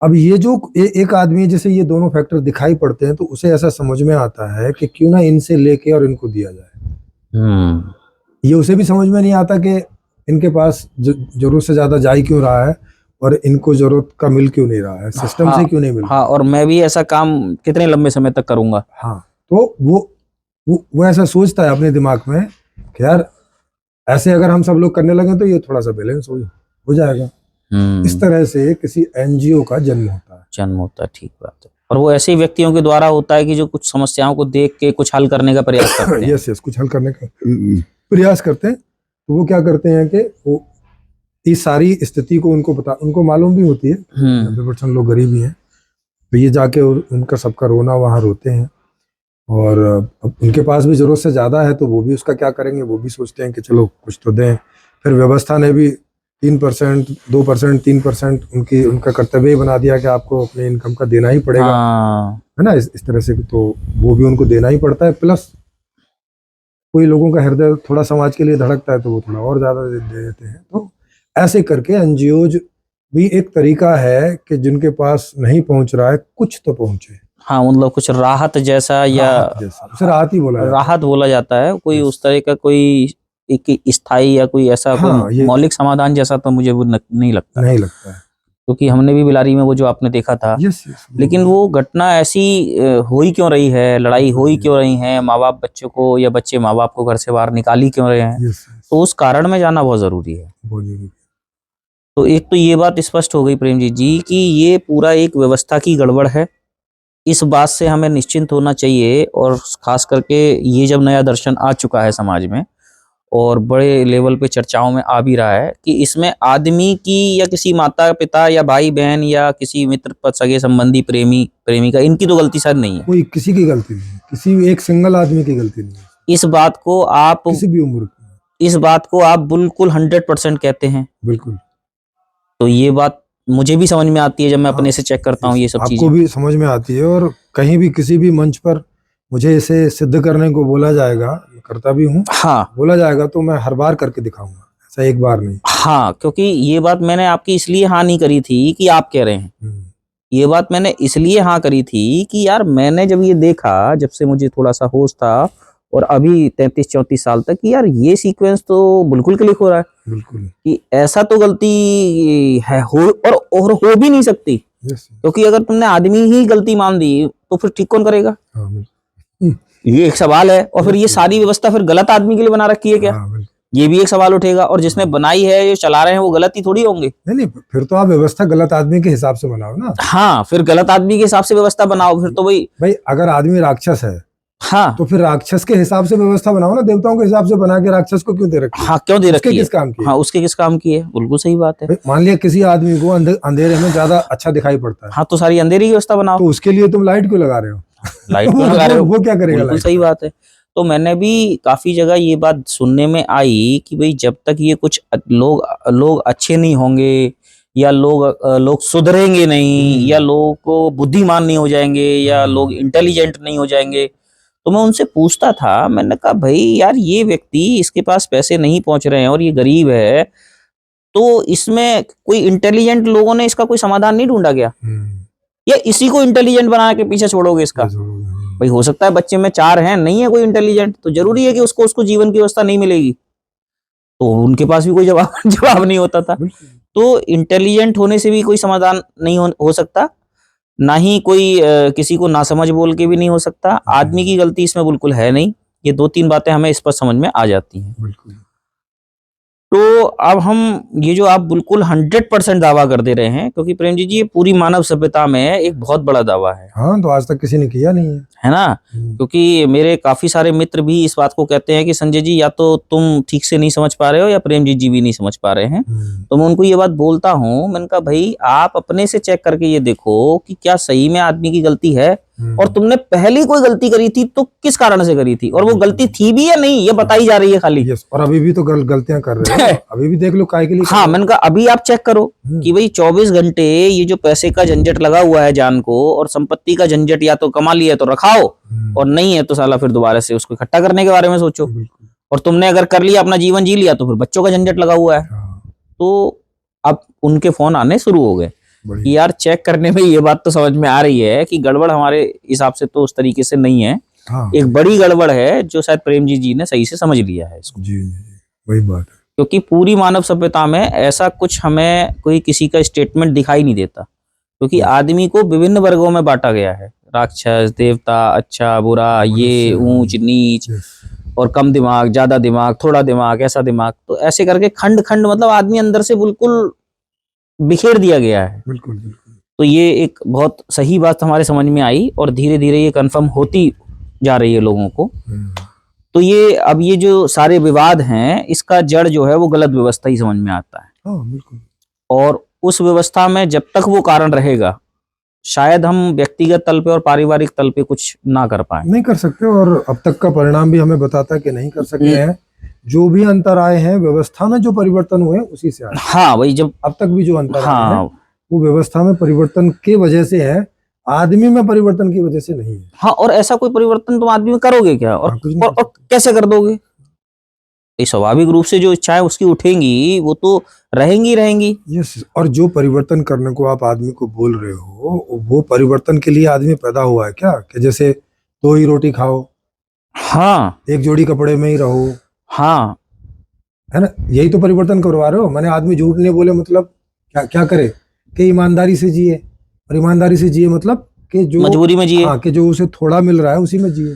अब ये जो एक आदमी है, जैसे ये दोनों फैक्टर दिखाई पड़ते हैं, तो उसे ऐसा समझ में आता है कि क्यों ना इनसे लेके और इनको दिया जाए। ये उसे भी समझ में नहीं आता कि इनके पास जरूरत से ज्यादा जा ही क्यों रहा है और इनको जरूरत का मिल क्यों नहीं रहा है, सिस्टम से क्यों नहीं मिल रहा। हाँ, और मैं भी ऐसा काम कितने लंबे समय तक करूंगा। हाँ, तो वो ऐसा सोचता है अपने दिमाग में कि यार ऐसे अगर हम सब लोग करने लगे तो ये थोड़ा सा बैलेंस हो जाएगा। इस तरह से किसी एनजीओ का जन्म होता है। ठीक बात है। और वो ऐसे व्यक्तियों के द्वारा होता है कि जो कुछ समस्याओं को देख के कुछ हल करने का प्रयास करते हैं। यस, कुछ हल करने का प्रयास करते हैं। तो वो क्या करते हैं कि वो इस सारी स्थिति को उनको मालूम भी होती है, 90% लोग गरीब ही हैं, तो ये जाके उनका सबका रोना वहां रोते हैं। और अब उनके पास भी जरूरत से ज्यादा है, तो वो भी उसका क्या करेंगे, वो भी सोचते हैं कि चलो कुछ तो दें। फिर व्यवस्था ने भी 3%, 2%, 3% उनका कर्तव्य ही बना दिया कि आपको अपने इनकम का देना ही पड़ेगा। है ना, इस तरह से, तो वो भी उनको देना ही पड़ता है। प्लस कोई लोगों का हृदय थोड़ा समाज के लिए धड़कता है, तो वो थोड़ा और ज्यादा दे देते हैं। तो ऐसे करके एनजीओज भी एक तरीका है कि जिनके पास नहीं पहुंच रहा है कुछ तो पहुंचे। हाँ, मतलब कुछ राहत जैसा या उसे राहत ही बोला जाता है। कोई उस तरह का कोई एक स्थायी या कोई ऐसा कोई मौलिक समाधान जैसा तो मुझे वो नहीं लगता है, क्योंकि हमने भी बिलारी में वो जो आपने देखा था। लेकिन वो घटना ऐसी हो ही क्यों रही है, लड़ाई हो ही क्यों रही है, माँ बाप बच्चों को या बच्चे माँ बाप को घर से बाहर निकाल ही क्यों रहे हैं, तो उस कारण में जाना बहुत जरूरी है। तो एक तो ये बात स्पष्ट हो गई प्रेमजीत जी कि ये पूरा एक व्यवस्था की गड़बड़ है। इस बात से हमें निश्चिंत होना चाहिए, और खास करके ये जब नया दर्शन आ चुका है समाज में और बड़े लेवल पे चर्चाओं में आ भी रहा है कि इसमें आदमी की या किसी माता पिता या भाई बहन या किसी मित्र सगे संबंधी प्रेमी प्रेमिका, इनकी तो गलती शायद नहीं है। कोई किसी की गलती नहीं, किसी एक सिंगल आदमी की गलती नहीं है। इस बात को आप किसी भी उम्र इस बात को आप बिल्कुल 100% कहते हैं। बिल्कुल। तो ये बात मुझे भी समझ में आती है जब मैं अपने से चेक करता हूँ ये सब चीजें। आपको भी समझ में आती है, और कहीं भी किसी भी मंच पर मुझे इसे सिद्ध करने को बोला जाएगा, करता भी हूँ। हाँ, बोला जाएगा तो मैं हर बार करके दिखाऊंगा, ऐसा एक बार नहीं। हाँ, क्योंकि ये बात मैंने आपकी इसलिए हाँ नहीं करी थी कि आप कह रहे हैं। ये बात मैंने इसलिए हाँ करी थी कि यार मैंने जब ये देखा, जब से मुझे थोड़ा सा होश था और अभी 33-34 साल तक, कि यार ये सीक्वेंस तो बिल्कुल क्लिक हो रहा है। बिल्कुल कि ऐसा तो गलती है और हो भी नहीं सकती, क्योंकि अगर तुमने आदमी ही गलती मान दी तो फिर ठीक कौन करेगा? ये एक सवाल है। और फिर ये सारी व्यवस्था फिर गलत आदमी के लिए बना रखी है क्या? ये भी एक सवाल उठेगा। और जिसने बनाई है, जो चला रहे हैं, वो गलत ही थोड़ी होंगे। नहीं, फिर तो आप व्यवस्था गलत आदमी के हिसाब से बनाओ ना। हाँ, फिर गलत आदमी के हिसाब से व्यवस्था बनाओ। फिर तो भाई अगर आदमी राक्षस है, हाँ, तो फिर राक्षस के हिसाब से व्यवस्था बनाओ ना। देवताओं के हिसाब से बना के राक्षस को क्यों दे रखी है? हाँ, क्यों दे रखी है? किस काम की? हाँ, उसके किस काम की है? बिल्कुल सही बात है। मान लिया किसी आदमी को अंधेरे में ज्यादा अच्छा दिखाई पड़ता है, हाँ, तो सारी अंधेरी की व्यवस्था बनाओ। तो उसके लिए तुम लाइट क्यों लगा रहे हो? लाइट क्यों लगा रहे हो? वो क्या करेगा? बिल्कुल सही बात है। तो मैंने भी काफी जगह ये बात सुनने में आई कि भाई जब तक ये कुछ लोग अच्छे नहीं होंगे, या लोग सुधरेंगे नहीं, या लोगों को बुद्धिमान नहीं हो जाएंगे, या लोग इंटेलिजेंट नहीं हो जाएंगे, तो मैं उनसे पूछता था। मैंने कहा भाई यार, ये व्यक्ति, इसके पास पैसे नहीं पहुंच रहे हैं और ये गरीब है, तो इसमें कोई इंटेलिजेंट लोगों ने इसका कोई समाधान नहीं ढूंढा गया? या इसी को इंटेलिजेंट बना के पीछे छोड़ोगे इसका? भाई हो सकता है बच्चे में 4 हैं, नहीं है कोई इंटेलिजेंट, तो जरूरी है कि उसको जीवन की व्यवस्था नहीं मिलेगी? तो उनके पास भी कोई जवाब नहीं होता था। तो इंटेलिजेंट होने से भी कोई समाधान नहीं हो सकता, ना ही कोई किसी को नासमझ बोल के भी नहीं हो सकता। आदमी की गलती इसमें बिल्कुल है नहीं। ये 2-3 बातें हमें इस पर समझ में आ जाती हैं। बिल्कुल। तो अब हम ये जो आप बिल्कुल 100% दावा कर दे रहे हैं, क्योंकि प्रेम जी ये पूरी मानव सभ्यता में एक बहुत बड़ा दावा है। हाँ, तो आज तक किसी ने किया नहीं है ना? क्योंकि मेरे काफी सारे मित्र भी इस बात को कहते हैं कि संजय जी, या तो तुम ठीक से नहीं समझ पा रहे हो या प्रेमजीत जी भी नहीं समझ पा रहे हैं। तो मैं उनको ये बात बोलता हूँ, मैंने कहा भाई आप अपने से चेक करके ये देखो कि क्या सही में आदमी की गलती है, और तुमने पहली कोई गलती करी थी तो किस कारण से करी थी, और वो गलती थी भी या नहीं, ये बताई जा रही है खाली। और अभी भी तो गलतियां कर रहे हैं। अभी भी देख लो काय के लिए। हाँ, मैंने कहा अभी आप चेक करो कि भाई 24 घंटे ये जो पैसे का झंझट लगा हुआ है जान को, और संपत्ति का झंझट, या तो कमा लिया तो रखाओ, और नहीं है तो साला फिर दोबारा से उसको इकट्ठा करने के बारे में सोचो। और तुमने अगर कर लिया, अपना जीवन जी लिया, तो फिर बच्चों का झंझट लगा हुआ है। तो अब उनके फोन आने शुरू हो गए बढ़िया। यार चेक करने में ये बात तो समझ में आ रही है कि गड़बड़ हमारे हिसाब से तो उस तरीके से नहीं है, हाँ एक बड़ी गड़बड़ है जो शायद प्रेमजी जी ने सही से समझ लिया है इसको। जी जी, वही बात है। क्योंकि पूरी मानव सभ्यता में ऐसा कुछ हमें कोई किसी का स्टेटमेंट दिखाई नहीं देता, क्योंकि आदमी को विभिन्न वर्गों में बांटा गया है, राक्षस, देवता, अच्छा बुरा, ये ऊंच नीच, और कम दिमाग, ज्यादा दिमाग, थोड़ा दिमाग, ऐसा दिमाग, तो ऐसे करके खंड खंड मतलब आदमी अंदर से बिल्कुल बिखेर दिया गया है। बिल्कुल बिल्कुल। तो ये एक बहुत सही बात हमारे समझ में आई और धीरे धीरे ये कंफर्म होती जा रही है लोगों को। तो ये अब ये जो सारे विवाद हैं इसका जड़ जो है वो गलत व्यवस्था ही समझ में आता है। हाँ बिल्कुल। और उस व्यवस्था में जब तक वो कारण रहेगा शायद हम व्यक्तिगत तल पे और पारिवारिक तल पे कुछ ना कर पाए, नहीं कर सकते, और अब तक का परिणाम भी हमें बताता है कि नहीं कर सके हैं। जो भी अंतर आए हैं व्यवस्था में, जो परिवर्तन हुए उसी से आए। हाँ वही, जब अब तक भी जो अंतर आए हाँ हैं वो व्यवस्था में परिवर्तन की वजह से है, आदमी में परिवर्तन की वजह से नहीं है। हाँ, और ऐसा कोई परिवर्तन तुम आदमी में करोगे क्या, और, कुछ नहीं कर और कैसे कर दोगे? ये स्वाभाविक रूप से जो इच्छाएं उसकी उठेंगी वो तो रहेंगी रहेंगी। यस, और जो परिवर्तन करने को आप आदमी को बोल रहे हो, वो परिवर्तन के लिए आदमी पैदा हुआ है क्या? कि जैसे 2 ही रोटी खाओ, हाँ 1 जोड़ी कपड़े में ही रहो, हाँ, है ना? यही तो परिवर्तन करवा रहे हो। मैंने आदमी झूठ नहीं बोले मतलब क्या क्या करे कि ईमानदारी से जिए, और ईमानदारी से जिए मतलब कि जो मजबूरी में जिए। हाँ, कि जो उसे थोड़ा मिल रहा है उसी में जिए।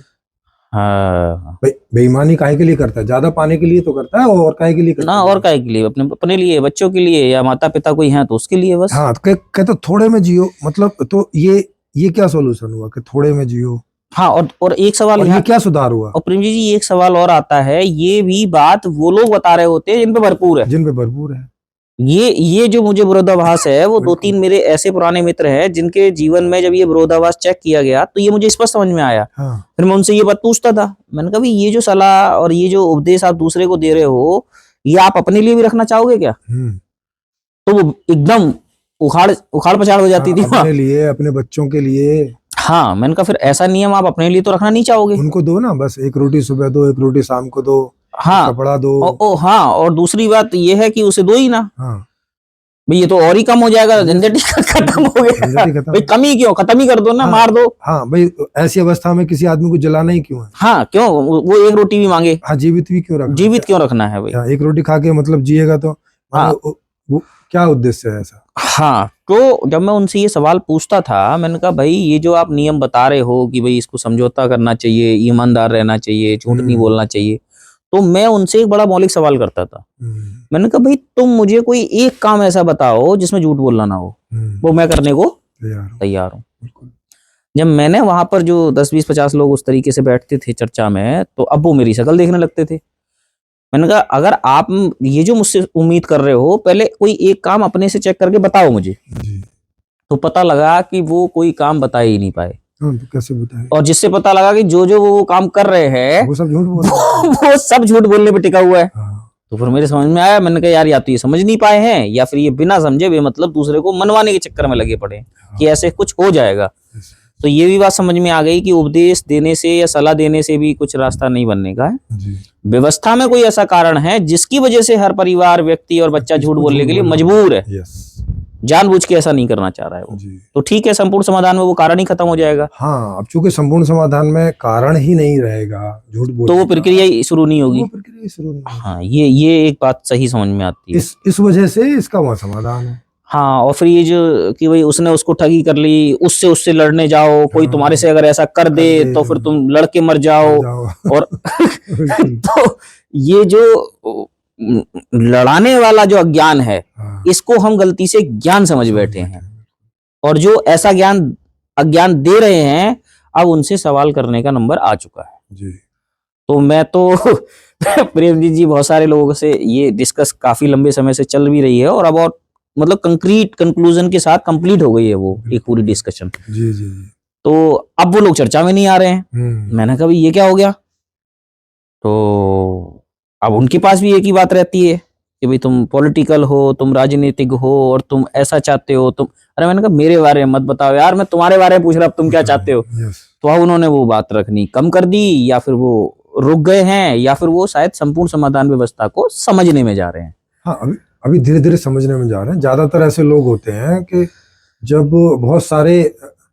हाँ बेईमानी काहे के लिए करता है? ज्यादा पाने के लिए तो करता है, और काहे के लिए करता ना, है? और काहे के लिए? अपने अपने लिए, बच्चों के लिए, या माता पिता कोई हैं तो उसके लिए बस। हाँ, कहते थोड़े में जियो मतलब, तो ये क्या सॉल्यूशन हुआ कि थोड़े में जियो? हाँ, और एक सवाल और यहाँ, ये क्या सुधार हुआ? और प्रेम जी एक सवाल और आता है, ये भी बात वो लोग बता रहे होते हैं जिन पे भरपूर है, जिन पे भरपूर है। ये जो मुझे विरोधाभास है वो 2-3 बिल्कुल। मेरे ऐसे पुराने मित्र हैं जिनके जीवन में जब ये विरोधाभास चेक किया गया तो ये मुझे स्पष्ट समझ में आया। हाँ फिर मैं उनसे ये बात पूछता था, मैंने कहा भाई ये जो सलाह और ये जो उपदेश आप दूसरे को दे रहे हो ये आप अपने लिए भी रखना चाहोगे क्या? तो वो एकदम उखाड़ पछाड़ हो जाती थी। अपने लिए, अपने बच्चों के लिए। हाँ, मैंने कहा फिर ऐसा नियम आप अपने लिए तो रखना नहीं चाहोगे। उनको दो ना, बस 1 रोटी सुबह दो, 1 रोटी शाम को दो, हाँ, कपड़ा दो। हाँ, और दूसरी बात ये है कि उसे दो ही ना। हाँ भाई ये तो और ही कम हो जाएगा, झंझट खत्म हो गया। भाई कम ही क्यों, खत्म ही कर दो ना। हाँ, मार दो। हाँ भाई, ऐसी अवस्था में किसी आदमी को जलाना ही क्यों है? हाँ क्यों, वो 1 रोटी भी मांगे। हाँ, जीवित भी क्यों रखना? जीवित क्यों रखना है भाई? 1 रोटी खा के मतलब जिएगा तो हाँ, वो क्या उद्देश्य है ऐसा? हाँ, तो जब मैं उनसे ये सवाल पूछता था मैंने कहा भाई ये जो आप नियम बता रहे हो कि भाई इसको समझौता करना चाहिए, ईमानदार रहना चाहिए, झूठ नहीं बोलना चाहिए, तो मैं उनसे एक बड़ा मौलिक सवाल करता था। मैंने कहा भाई तुम मुझे कोई एक काम ऐसा बताओ जिसमें झूठ बोलना ना हो, वो मैं करने को तैयार हूँ। जब मैंने वहां पर जो 10-20-50 लोग उस तरीके से बैठते थे चर्चा में, तो अब वो मेरी शक्ल देखने लगते थे। मैंने कहा अगर आप ये जो मुझसे उम्मीद कर रहे हो, पहले कोई एक काम अपने से चेक करके बताओ मुझे। तो पता लगा कि वो कोई काम बता ही नहीं पाए। तो कैसे बताए? और जिससे पता लगा कि जो वो काम कर रहे हैं वो सब झूठ बोल रहे हैं। वो सब झूठ बोलने पे टिका हुआ है। हाँ। तो फिर मेरे समझ में आया, मैंने कहा यार या तो ये समझ नहीं पाए हैं या फिर ये बिना समझे बेमतलब दूसरे को मनवाने के चक्कर में लगे पड़े कि ऐसे कुछ हो जाएगा। तो ये भी बात समझ में आ गई कि उपदेश देने से या सलाह देने से भी कुछ रास्ता नहीं बनने का है। व्यवस्था में कोई ऐसा कारण है जिसकी वजह से हर परिवार, व्यक्ति और बच्चा झूठ बोलने के लिए मजबूर है, जानबूझ के ऐसा नहीं करना चाह रहा है वो, तो ठीक है, संपूर्ण समाधान में वो कारण ही खत्म हो जाएगा। हाँ, अब चूंकि संपूर्ण समाधान में कारण ही नहीं रहेगा झूठ बोलने, तो वो प्रक्रिया शुरू नहीं होगी। हाँ, ये एक बात सही समझ में आती है। इस वजह से इसका वहाँ समाधान है। हाँ, और फिर ये जो कि भाई उसने उसको ठगी कर ली, उससे लड़ने जाओ, कोई तुम्हारे से अगर ऐसा कर दे तो फिर तुम लड़के मर जाओ। और तो ये जो लड़ाने वाला जो अज्ञान है, इसको हम गलती से ज्ञान समझ बैठे हैं, और जो ऐसा अज्ञान दे रहे हैं अब उनसे सवाल करने का नंबर आ चुका है जी। तो मैं तो प्रेमजीत जी बहुत सारे लोगों से ये डिस्कस काफी लंबे समय से चल भी रही है, और अब और मतलब कंक्रीट कंक्लूजन के साथ कंप्लीट हो गई है वो एक पूरी डिस्कशन जी जी। तो अब वो लोग चर्चा में नहीं आ रहे हैं। मैंने कहा ये क्या हो गया? तो अब उनके पास भी एक ही बात रहती है कि भाई तुम पॉलिटिकल हो, तुम राजनीतिक हो, और तुम ऐसा चाहते हो तुम। अरे मैंने कहा मेरे बारे में मत बताओ यार, मैं तुम्हारे बारे में पूछ रहा, तुम क्या चाहते हो? तो अब उन्होंने वो बात रखनी कम कर दी, या फिर वो रुक गए हैं, या फिर वो शायद संपूर्ण समाधान व्यवस्था को समझने में जा रहे हैं। हाँ, अभी धीरे धीरे समझने में जा रहे हैं। ज्यादातर ऐसे लोग होते हैं कि जब बहुत सारे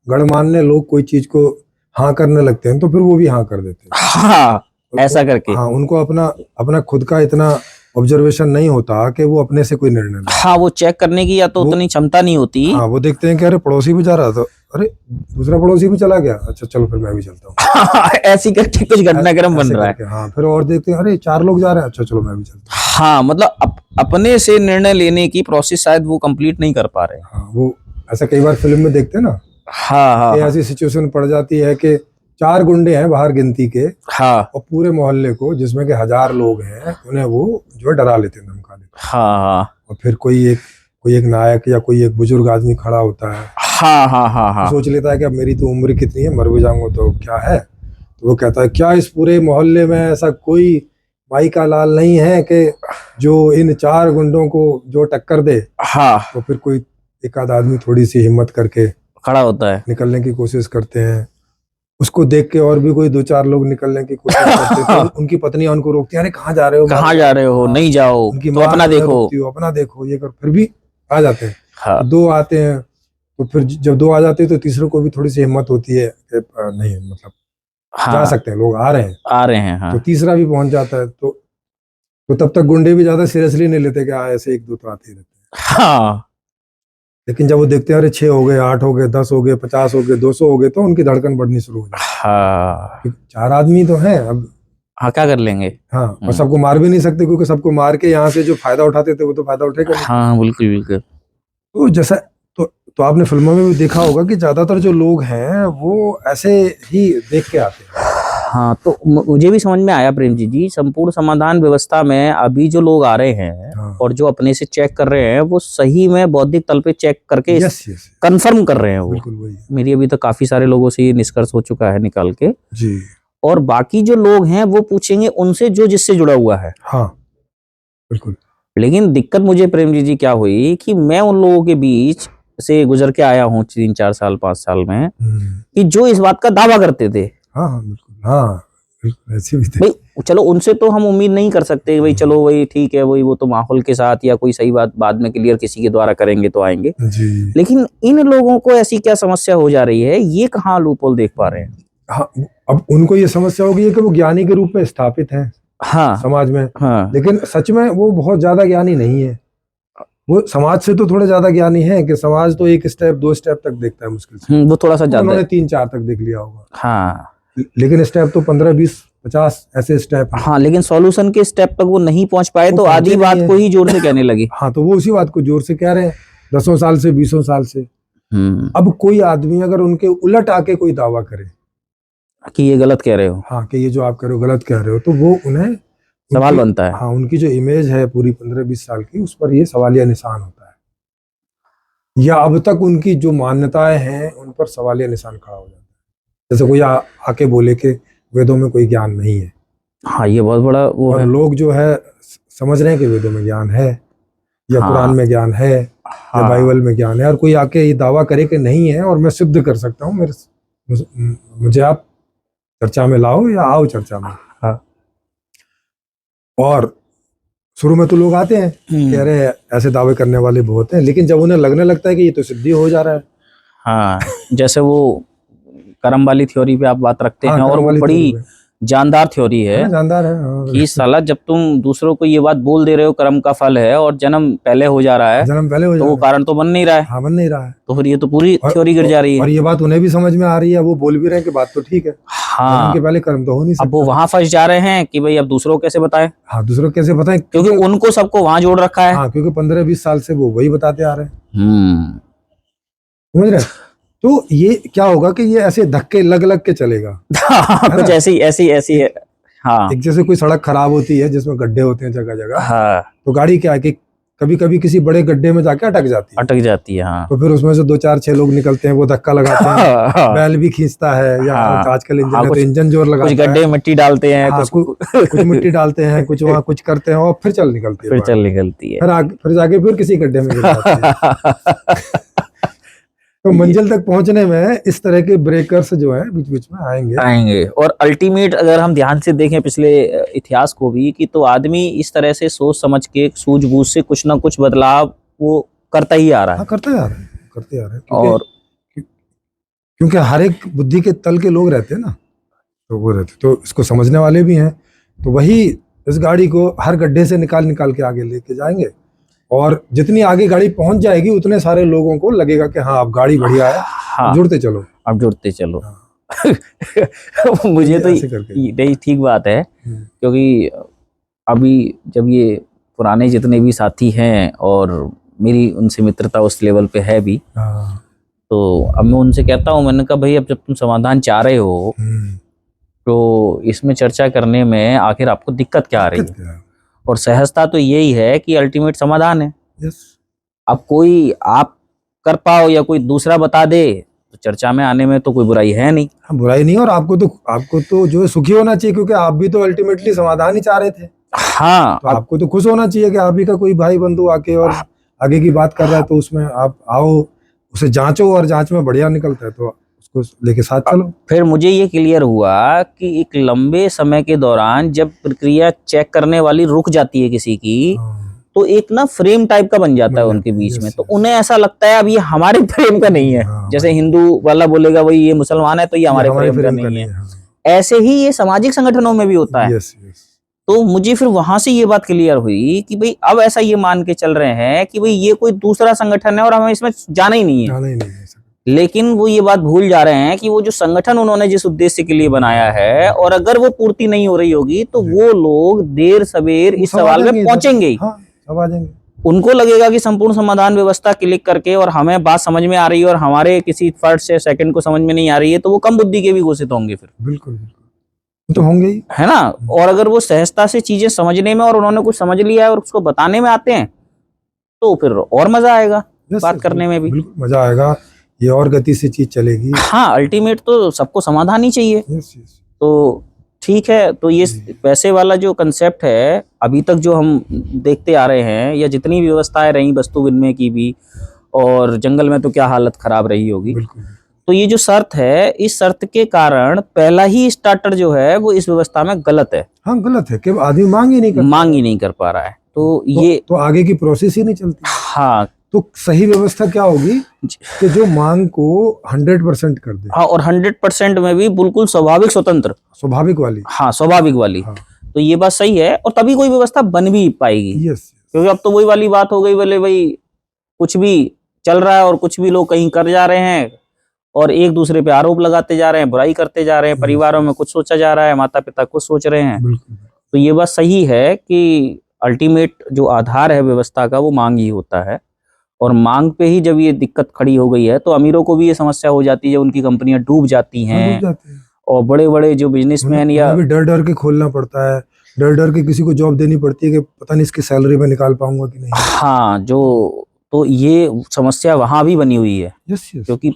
गणमान्य लोग कोई चीज को हाँ करने लगते हैं तो फिर वो भी हाँ कर देते हैं। हाँ, ऐसा करके। हाँ, उनको अपना खुद का इतना ऑब्जर्वेशन नहीं होता कि वो अपने से कोई निर्णय ले। हाँ, वो चेक करने की या तो उतनी क्षमता नहीं होती। हाँ, वो देखते हैं कि अरे पड़ोसी भी जा रहा था, अरे दूसरा पड़ोसी भी चला गया, अच्छा चलो फिर मैं भी चलता हूँ। ऐसी करके कुछ घटनाक्रम बन रहा है। हाँ, फिर और देखते हैं अरे 4 लोग जा रहे हैं, अच्छा चलो मैं भी चलता हूँ। हाँ, मतलब अपने से निर्णय लेने की प्रोसेस शायद वो कंप्लीट नहीं कर पा रहे। हाँ, वो ऐसा कई बार फिल्म में देखते हैं ना। हाँ हाँ, ऐसी सिचुएशन पड़ जाती है कि 4 गुंडे हैं बाहर गिनती के, हाँ और पूरे मोहल्ले को जिसमें के 1000 लोग हैं उन्हें वो जो है डरा लेते हैं, धमका लेते हैं। हाँ और फिर कोई एक नायक या कोई एक बुजुर्ग आदमी खड़ा होता है। हाँ हाँ हाँ हाँ, सोच लेता है कि अब मेरी तो उम्र कितनी है, मर भी जाऊंगा तो क्या है। तो वो कहता है क्या इस पूरे मोहल्ले में ऐसा कोई माई का लाल नहीं है कि जो इन 4 गुंडों को जो टक्कर दे। हाँ, तो फिर कोई एक आध आदमी थोड़ी सी हिम्मत करके खड़ा होता है, निकलने की कोशिश करते हैं। उसको देख के और भी कोई 2-4 लोग निकलने की कोशिश करते हैं। तो उनकी पत्नियां उनको रोकती हैं, अरे कहाँ जा रहे हो, कहाँ जा रहे हो, नहीं जाओ, उनकी तो अपना देखो, अपना देखो, ये कर, फिर भी आ जाते हैं। हाँ, तो 2 आते हैं, तो फिर जब 2 आ जाते हैं तो तीसरे को भी थोड़ी सी हिम्मत होती है कि नहीं मतलब हाँ, जा सकते हैं, लोग आ रहे हैं, आ रहे हैं, हाँ, तो तीसरा भी पहुंच जाता है। तो तब तक गुंडे भी ज्यादा सीरियसली नहीं लेते कि हाँ ऐसे 1-2 तो आते ही रहते हैं। हाँ, लेकिन जब वो देखते हैं अरे 6 हो गए, 8 हो गए, 10 हो गए, 50 हो गए, 200 हो गए, तो उनकी धड़कन बढ़नी शुरू हो जाती हाँ, है। 4 आदमी तो हैं अब, हाँ, क्या कर लेंगे। हाँ, और सबको मार भी नहीं सकते क्योंकि सबको मार के यहाँ से जो फायदा उठाते थे वो तो फायदा उठेगा नहीं। हाँ, बिल्कुल बिल्कुल। तो जैसा तो आपने फिल्मों में भी देखा होगा कि ज्यादातर जो लोग हैं वो ऐसे ही देख के आते हैं। हाँ, तो मुझे भी समझ में आया प्रेम जी, संपूर्ण समाधान व्यवस्था में अभी जो लोग आ रहे हैं, हाँ। और जो अपने से चेक कर रहे हैं वो सही में बौद्धिक तल पे चेक करके यस, कंफर्म कर रहे हैं। वो बिल्कुल वही। मेरी अभी तक काफी सारे लोगों से ये निष्कर्ष हो चुका है निकाल के। जी। और बाकी जो लोग हैं वो पूछेंगे उनसे जो जिससे जुड़ा हुआ है। हाँ, बिल्कुल। लेकिन दिक्कत मुझे प्रेम जी क्या हुई कि मैं उन लोगों के बीच से गुजर के आया हूँ 3-4 साल 5 साल में, कि जो इस बात का दावा करते थे। हाँ हाँ, बिल्कुल, हाँ बिल्कुल, ऐसे भी थे। भाई चलो उनसे तो हम उम्मीद नहीं कर सकते भाई, चलो वही ठीक है, वही वो तो माहौल के साथ या कोई सही बात बाद में क्लियर किसी के द्वारा करेंगे तो आएंगे जी। लेकिन इन लोगों को ऐसी क्या समस्या हो जा रही है, ये कहाँ लूपहोल देख पा रहे हैं। हाँ, अब उनको ये समस्या हो गई है कि वो ज्ञानी के रूप में स्थापित हैं हाँ, समाज में। हाँ, लेकिन सच में वो बहुत ज्यादा ज्ञानी नहीं है। वो समाज से तो थोड़े ज्यादा ज्ञानी है कि समाज तो 1 स्टेप 2 स्टेप तक देखता है मुश्किल से। वो थोड़ा सा ज्यादा, उन्होंने 3-4 तक देख लिया होगा। हाँ, लेकिन स्टेप तो 15-20-50 ऐसे स्टेप। हाँ, लेकिन सॉल्यूशन के स्टेप तक वो नहीं पहुंच पाए, तो आधी बात को ही जोर से कहने लगे। हाँ, तो वो उसी बात को जोर से कह रहे हैं 10 साल से 20 साल से। अब कोई आदमी अगर उनके उलट आके कोई दावा करे कि ये गलत कह रहे हो, हाँ, कि ये जो आप कह रहे हो गलत कह रहे हो, तो वो उन्हें सवाल बनता है। हाँ, उनकी जो इमेज है पूरी 15-20 साल की, उस पर ये सवालिया निशान होता है, या अब तक उनकी जो मान्यताएं हैं उन पर सवालिया निशान खड़ा हो जाता है। जैसे कोई आके बोले कि वेदों में कोई ज्ञान नहीं है। हाँ, ये बहुत बड़ा वो और है। लोग जो है समझ रहे हैं कि वेदों में ज्ञान है, या हाँ, कुरान में ज्ञान है, हाँ, या बाइबल में ज्ञान है, और कोई आके ये दावा करे कि नहीं है और मैं सिद्ध कर सकता हूँ, मुझे आप चर्चा में लाओ या आओ चर्चा में। हाँ, और शुरू में तो लोग आते हैं कह रहे हैं ऐसे दावे करने वाले बहुत हैं, लेकिन जब उन्हें लगने लगता है कि ये तो सिद्धि हो जा रहा है। हाँ, जैसे वो कर्म वाली थ्योरी पे आप बात रखते हैं, और वो बड़ी जानदार थ्योरी है, जानदार है कि साला जब तुम दूसरों को ये बात बोल दे रहे हो कर्म का फल है और जन्म पहले हो जा रहा है, जन्म पहले हो जा तो वो कारण तो बन नहीं रहा है। हाँ, बन नहीं रहा है, तो फिर ये तो पूरी थ्योरी गिर जा रही है। और ये बात उन्हें भी समझ में आ रही है, वो बोल भी रहे हैं कि बात तो ठीक है, हाँ, के पहले कर्म तो हो नहीं सकता। अब वो वहां फंस जा रहे हैं कि भाई अब दूसरों को कैसे बताएं। हाँ, दूसरों को कैसे बताएं, क्योंकि उनको सबको वहां जोड़ रखा है। हाँ, क्योंकि 15-20 साल से वो वही बताते आ रहे हैं। समझ रहे हैं? तो ये क्या होगा कि ये ऐसे धक्के लग लग के चलेगा। कुछ ऐसी है। हाँ, एक जैसे कोई सड़क खराब होती है जिसमें गड्ढे होते हैं जगह जगह, हाँ, तो गाड़ी क्या है कि कभी कभी किसी बड़े गड्ढे में जाके अटक जाती है। हाँ, तो फिर उसमें से 2-4-6 लोग निकलते हैं, वो धक्का लगाते हैं, बैल भी खींचता है, या आजकल इंजन है तो इंजन जोर लगाता है, कुछ गड्ढे मिट्टी डालते हैं, कुछ मिट्टी डालते हैं, कुछ वहाँ कुछ करते हैं, और फिर चल निकलती है, फिर जाके फिर किसी गड्ढे में गिर जाती है। तो मंजिल तक पहुंचने में इस तरह के ब्रेकर्स जो है बीच बीच में आएंगे। और अल्टीमेट अगर हम ध्यान से देखें पिछले इतिहास को भी, कि तो आदमी इस तरह से सोच समझ के सूझबूझ से कुछ ना कुछ बदलाव वो करता ही आ रहा है। करता करते आ रहे हैं, और क्योंकि हर एक बुद्धि के तल के लोग रहते हैं ना, तो वो रहते, तो इसको समझने वाले भी हैं, तो वही इस गाड़ी को हर गड्ढे से निकाल निकाल के आगे लेके जाएंगे, और जितनी आगे गाड़ी पहुंच जाएगी उतने सारे लोगों को लगेगा कि हाँ अब गाड़ी बढ़िया है, हाँ, जुड़ते चलो, अब जुड़ते चलो। हाँ। मुझे तो ऐसे करके। नहीं, ठीक बात है, क्योंकि अभी जब ये पुराने जितने भी साथी हैं और मेरी उनसे मित्रता उस लेवल पे है भी, हाँ। तो अब मैं उनसे कहता हूँ, मैंने कहा भाई अब जब तुम समाधान चाह रहे हो तो इसमें चर्चा करने में आखिर आपको दिक्कत क्या आ रही है? और सहजता तो यही है कि अल्टीमेट समाधान है। अब कोई आप कर पाओ या कोई दूसरा बता दे तो चर्चा में आने में तो कोई बुराई है नहीं। हाँ, बुराई नहीं, और आपको तो जो है सुखी होना चाहिए, क्योंकि आप भी तो अल्टीमेटली समाधान ही चाह रहे थे। हाँ, तो आपको तो खुश होना चाहिए कि आप ही का कोई भाई बंधु आके और आगे की बात कर रहा है, तो उसमें आप आओ, उसे जांचो, और जांच में बढ़िया निकलता है तो उसको लेके साथ चलो। फिर मुझे ये क्लियर हुआ कि एक लंबे समय के दौरान जब प्रक्रिया चेक करने वाली रुक जाती है किसी की, तो एक ना फ्रेम टाइप का बन जाता है उनके बीच में, तो उन्हें ऐसा लगता है अब ये हमारे फ्रेम का नहीं है। जैसे हिंदू वाला बोलेगा भाई ये मुसलमान है तो ये हमारे फ्रेम का नहीं है, ऐसे ही ये सामाजिक संगठनों में भी होता है। तो मुझे फिर वहां से ये बात क्लियर हुई कि भाई अब ऐसा ये मान के चल रहे हैं कि भाई ये कोई दूसरा संगठन है और हमें इसमें जाना ही नहीं है। लेकिन वो ये बात भूल जा रहे हैं कि वो जो संगठन उन्होंने जिस उद्देश्य के लिए बनाया है, और अगर वो पूर्ति नहीं हो रही होगी तो वो लोग देर सवेर इस सवाल में पहुंचेंगे ही। हाँ, सब आ जाएंगे। उनको लगेगा कि संपूर्ण समाधान व्यवस्था क्लिक करके और हमें बात समझ में आ रही है और हमारे किसी फर्स्ट या सेकंड को समझ में नहीं आ रही है, तो वो कम बुद्धि के भी घोषित होंगे फिर। बिल्कुल तो होंगे ही, है ना। और अगर वो सहजता से चीजें समझने में और उन्होंने कुछ समझ लिया है और उसको बताने में आते हैं तो फिर और मजा आएगा बात करने में भी। बिल्कुल मजा आएगा, ये और गति से चीज चलेगी। हाँ, अल्टीमेट तो सबको समाधान ही चाहिए। तो ठीक है, तो ये पैसे वाला जो कंसेप्ट है अभी तक जो हम देखते आ रहे हैं, या जितनी व्यवस्थाएं रही वस्तु विनिमय की भी, और जंगल में तो क्या हालत खराब रही होगी, तो ये जो शर्त है, इस शर्त के कारण पहला ही स्टार्टर जो है वो इस व्यवस्था में गलत है। हाँ, गलत है कि आदमी मांग ही नहीं कर पा रहा है, तो ये तो आगे की प्रोसेस ही नहीं चलती। हाँ, तो सही व्यवस्था क्या होगी कि जो मांग को 100% कर दे। हाँ, और 100% में भी बिल्कुल स्वाभाविक स्वतंत्र, स्वाभाविक वाली। हाँ, स्वाभाविक वाली। हाँ। तो ये बात सही है, और तभी कोई व्यवस्था बन भी पाएगी। क्योंकि अब तो वही वाली बात हो गई, बोले भाई कुछ भी चल रहा है और कुछ भी लोग कहीं कर जा रहे हैं और एक दूसरे पे आरोप लगाते जा रहे हैं, बुराई करते जा रहे हैं, परिवारों में कुछ सोचा जा रहा है, माता पिता कुछ सोच रहे हैं। तो ये बात सही है कि अल्टीमेट जो आधार है व्यवस्था का वो मांग ही होता है, और मांग पे ही जब ये दिक्कत खड़ी हो गई है तो अमीरों को भी ये समस्या हो जाती है, उनकी कंपनियां डूब जाती हैं, और बड़े बड़े जो बिजनेसमैन या डर डर के खोलना पड़ता है, डर डर के किसी को जॉब देनी पड़ती है कि पता नहीं इसकी सैलरी में निकाल पाऊंगा कि नहीं। हाँ, तो ये समस्या वहां भी बनी हुई है। क्योंकि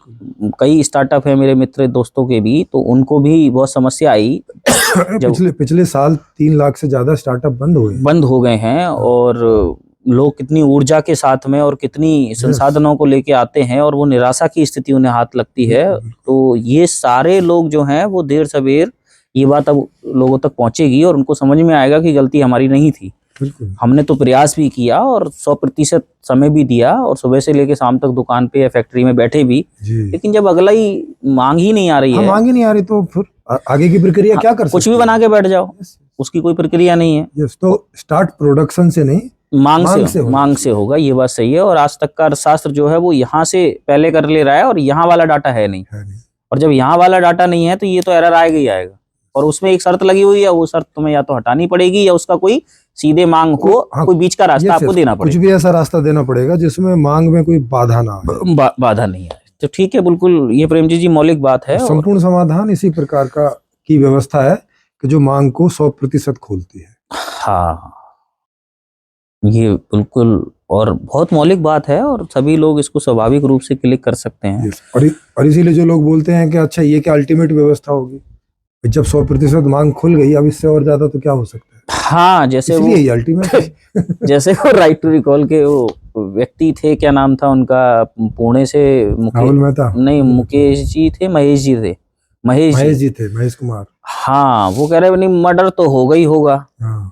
कई स्टार्टअप है मेरे मित्र दोस्तों के भी, तो उनको भी बहुत समस्या आई। पिछले साल 3 लाख से ज्यादा स्टार्टअप बंद हो गए हैं, और लोग कितनी ऊर्जा के साथ में और कितनी संसाधनों को लेके आते हैं, और वो निराशा की स्थिति उन्हें हाथ लगती है। तो ये सारे लोग जो हैं वो देर सवेर ये बात अब लोगों तक पहुंचेगी और उनको समझ में आएगा कि गलती हमारी नहीं थी। हमने तो प्रयास भी किया और 100% समय भी दिया, और सुबह से लेके शाम तक दुकान पे या फैक्ट्री में बैठे भी, लेकिन जब अगला ही मांग ही नहीं आ रही है, मांग ही नहीं आ रही, तो फिर आगे की प्रक्रिया क्या कर सकते? कुछ भी बना के बैठ जाओ, उसकी कोई प्रक्रिया नहीं है। तो स्टार्ट प्रोडक्शन से नहीं, मांग से होगा, ये बात सही है। और आज तक का अर्थशास्त्र जो है वो यहाँ से पहले कर ले रहा है, और यहाँ वाला डाटा है नहीं। और जब यहाँ वाला डाटा नहीं है तो ये तो एरर आएगा ही आएगा, और उसमें एक शर्त लगी हुई है, वो शर्त तुम्हें या तो हटानी पड़ेगी या उसका कोई सीधे मांग हो, कोई बीच का रास्ता आपको देना पड़ेगा। कुछ भी ऐसा रास्ता देना पड़ेगा जिसमें मांग में कोई बाधा ना आए। बाधा नहीं आए। तो ठीक है, बिल्कुल ये प्रेमजी जी मौलिक बात है। संपूर्ण समाधान इसी प्रकार की व्यवस्था है कि जो मांग को 100% खोलती है। हाँ, ये बिल्कुल और बहुत मौलिक बात है, और सभी लोग इसको स्वाभाविक रूप से क्लिक कर सकते हैं। और इसीलिए जो लोग बोलते हैं कि अच्छा ये क्या अल्टीमेट व्यवस्था होगी, जब 100% मांग खुल गई, अब इससे और ज्यादा तो क्या हो सकता है। हाँ, जैसे वो अल्टीमेट जैसे वो राइट टू रिकॉल के वो व्यक्ति थे, क्या नाम था उनका, पुणे से मुकेश जी थे, महेश जी थे, महेश कुमार। हाँ, वो कह रहे नहीं मर्डर तो होगा ही होगा।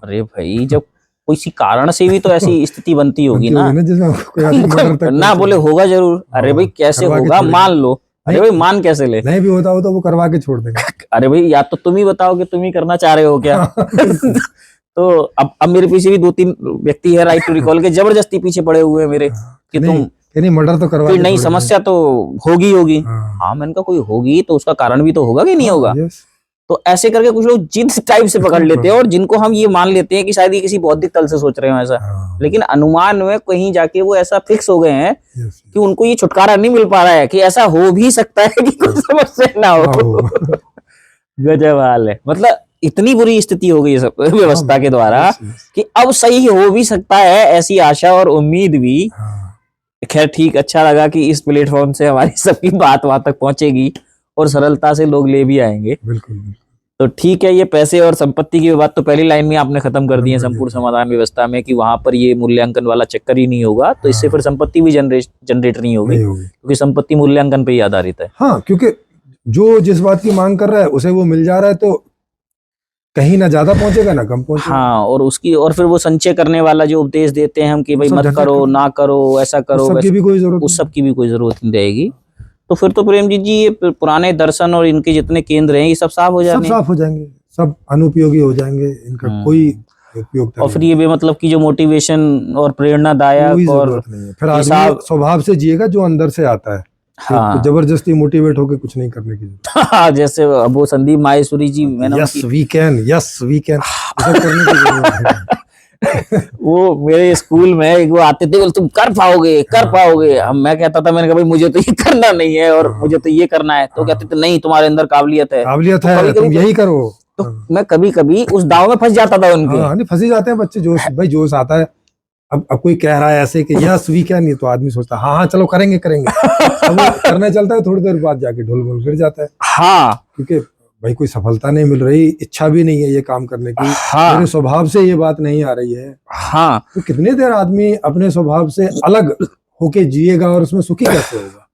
अरे भाई, जब कोई सी कारण से भी तो ऐसी स्थिति बनती होगी ना, जिसमें कोई आदमी मर्डर तक ना बोले होगा जरूर, अरे भाई कैसे करवा के होगा, छोड़ेंगे। मान लो, अरे भाई मान कैसे ले, नहीं भी होता हो तो वो करवा के छोड़ देंगे। अरे भाई या तो तुम ही बताओ कि तुम ही करना चाह रहे हो क्या। तो अब मेरे पीछे भी 2-3 व्यक्ति है, राइट टू रिकॉल के, जबरदस्ती पीछे पड़े हुए हैं मेरे कि तुम नहीं मर्डर तो करवा फिर के नहीं, छोड़ समस्या तो होगी। देंगे। हाँ मैंने कहा कोई होगी तो उसका कारण भी तो होगा कि नहीं होगा। यस। तो ऐसे करके कुछ लोग जिद टाइप से पकड़ लेते हैं, और जिनको हम ये मान लेते हैं कि शायद ये किसी बौद्धिक तल से सोच रहे हो ऐसा, लेकिन अनुमान में कहीं जाके वो ऐसा फिक्स हो गए हैं कि उनको ये छुटकारा नहीं मिल पा रहा है कि ऐसा हो भी सकता है कि कुछ समस्या ना हो। गजब हाल है, मतलब इतनी बुरी स्थिति हो गई है सब व्यवस्था के द्वारा कि अब सही हो भी सकता है, ऐसी आशा और उम्मीद भी। खैर ठीक, अच्छा लगा कि इस प्लेटफॉर्म से हमारी सबकी बात वहां तक पहुंचेगी और सरलता से लोग ले भी आएंगे। बिल्कुल। तो ठीक है, ये पैसे और संपत्ति की बात तो पहली लाइन में आपने खत्म कर दी है संपूर्ण समाधान व्यवस्था में, कि वहां पर ये मूल्यांकन वाला चक्कर ही नहीं होगा, तो इससे फिर संपत्ति भी जनरेट नहीं होगी, क्योंकि संपत्ति मूल्यांकन पे ही आधारित है। हाँ, क्योंकि जो जिस बात की मांग कर रहा है उसे वो मिल जा रहा है, तो कहीं ना ज्यादा पहुंचेगा ना कम पहुंचेगा। हाँ, और फिर वो संचय करने वाला जो उपदेश देते हैं हम कि भाई मत करो, ना करो, ऐसा करो, उस सब की भी कोई जरूरत नहीं रहेगी। तो फिर तो प्रेम जी ये पुराने दर्शन और इनके जितने केंद्र हैं ये सब साफ हो जाएंगे, सब अनुपयोगी हो जाएंगे, इनका कोई उपयोग। और फिर ये बेमतलब की जो मोटिवेशन और प्रेरणादायक और फिर आदमी स्वभाव से जिएगा जो अंदर से आता है। हाँ। जबरदस्ती मोटिवेट होकर कुछ नहीं करने की जरूरत। जैसे वो संदीप माहेश्वरी जी, मैंने यस वी कैन करने की जरूरत है। वो मेरे स्कूल में एक वो आते थे, बोले तुम कर पाओगे। अब मैं कहता था, मैंने कहा भाई मुझे तो ये करना नहीं है और मुझे तो ये करना है, तो कहते थे नहीं तुम्हारे अंदर काबिलियत है, तुम यही करो। तो मैं कभी कभी उस दाव में फंस जाता था उनके। फंसी जाते हैं बच्चे, जोश आता है। अब कोई कह रहा है ऐसे कि यस वी कैन, नहीं तो आदमी सोचता है हाँ चलो करेंगे। अब वो करने चलता है, थोड़ी देर बाद जाके ढोल गिर जाता है। हाँ, क्योंकि भाई कोई सफलता नहीं मिल रही, इच्छा भी नहीं है ये काम करने की। हाँ। मेरे स्वभाव से ये बात नहीं आ रही है। हाँ, तो कितनी देर आदमी अपने स्वभाव से अलग होके जिएगा और उसमें सुखी कैसे होगा?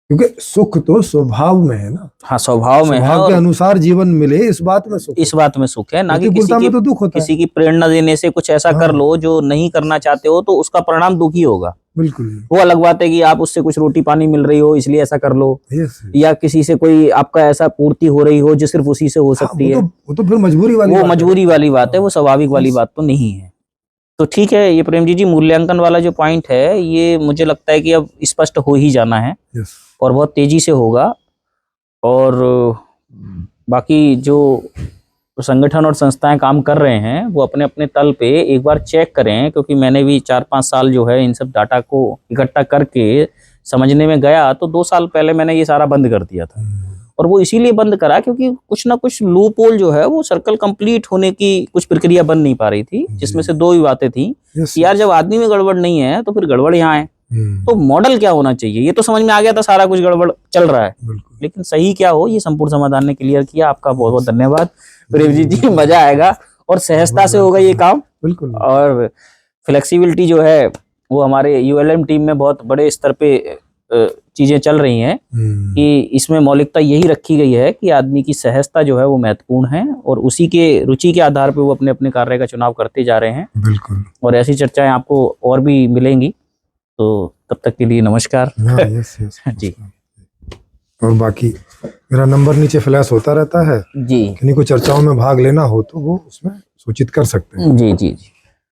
क्योंकि सुख तो स्वभाव में है ना। हाँ, स्वभाव में है, स्वभाव के अनुसार जीवन मिले, इस बात में सुख है, ना कि किसी की प्रेरणा देने से कुछ ऐसा कर लो जो नहीं करना चाहते हो तो उसका परिणाम दुखी होगा। बिल्कुल, वो अलग बात है कि आप उससे कुछ रोटी पानी मिल रही हो इसलिए ऐसा कर लो, या किसी से कोई आपका ऐसा पूर्ति हो रही हो जो सिर्फ उसी से हो सकती है, वो तो फिर मजबूरी वाली बात है, वो स्वाभाविक वाली बात तो नहीं है। तो ठीक है, ये प्रेम जी मूल्यांकन वाला जो पॉइंट है ये मुझे लगता है कि अब स्पष्ट हो ही जाना है और बहुत तेजी से होगा। और बाकी जो संगठन और संस्थाएं काम कर रहे हैं वो अपने अपने तल पे एक बार चेक करें, क्योंकि मैंने भी 4-5 साल जो है इन सब डाटा को इकट्ठा करके समझने में गया, तो 2 साल पहले मैंने ये सारा बंद कर दिया था। और वो इसीलिए बंद करा क्योंकि कुछ ना कुछ लूप होल जो है वो सर्कल कंप्लीट होने की कुछ प्रक्रिया बन नहीं पा रही थी, जिसमें से 2 ही बातें थी कि यार जब आदमी में गड़बड़ नहीं है तो फिर गड़बड़ यहाँ है, तो मॉडल क्या होना चाहिए। ये तो समझ में आ गया था सारा कुछ गड़बड़ चल रहा है, लेकिन सही क्या हो ये संपूर्ण समाधान ने क्लियर किया। आपका बहुत बहुत धन्यवाद प्रेमजीत जी, मजा आएगा और सहजता से होगा ये काम। बिल्कुल, और फ्लेक्सिबिलिटी जो है वो हमारे यूएलएम टीम में बहुत बड़े स्तर पे चीजें चल रही हैं कि इसमें मौलिकता यही रखी गई है कि आदमी की सहजता जो है वो महत्वपूर्ण है और उसी के रुचि के आधार पे वो अपने अपने कार्य का चुनाव करते जा रहे हैं। बिल्कुल, और ऐसी चर्चाएं आपको और भी मिलेंगी, तो तब तक के लिए नमस्कार। यस जी, और बाकी मेरा नंबर नीचे फ्लैश होता रहता है जी, किन्हीं को चर्चाओं में भाग लेना हो तो वो उसमें सूचित कर सकते हैं। जी।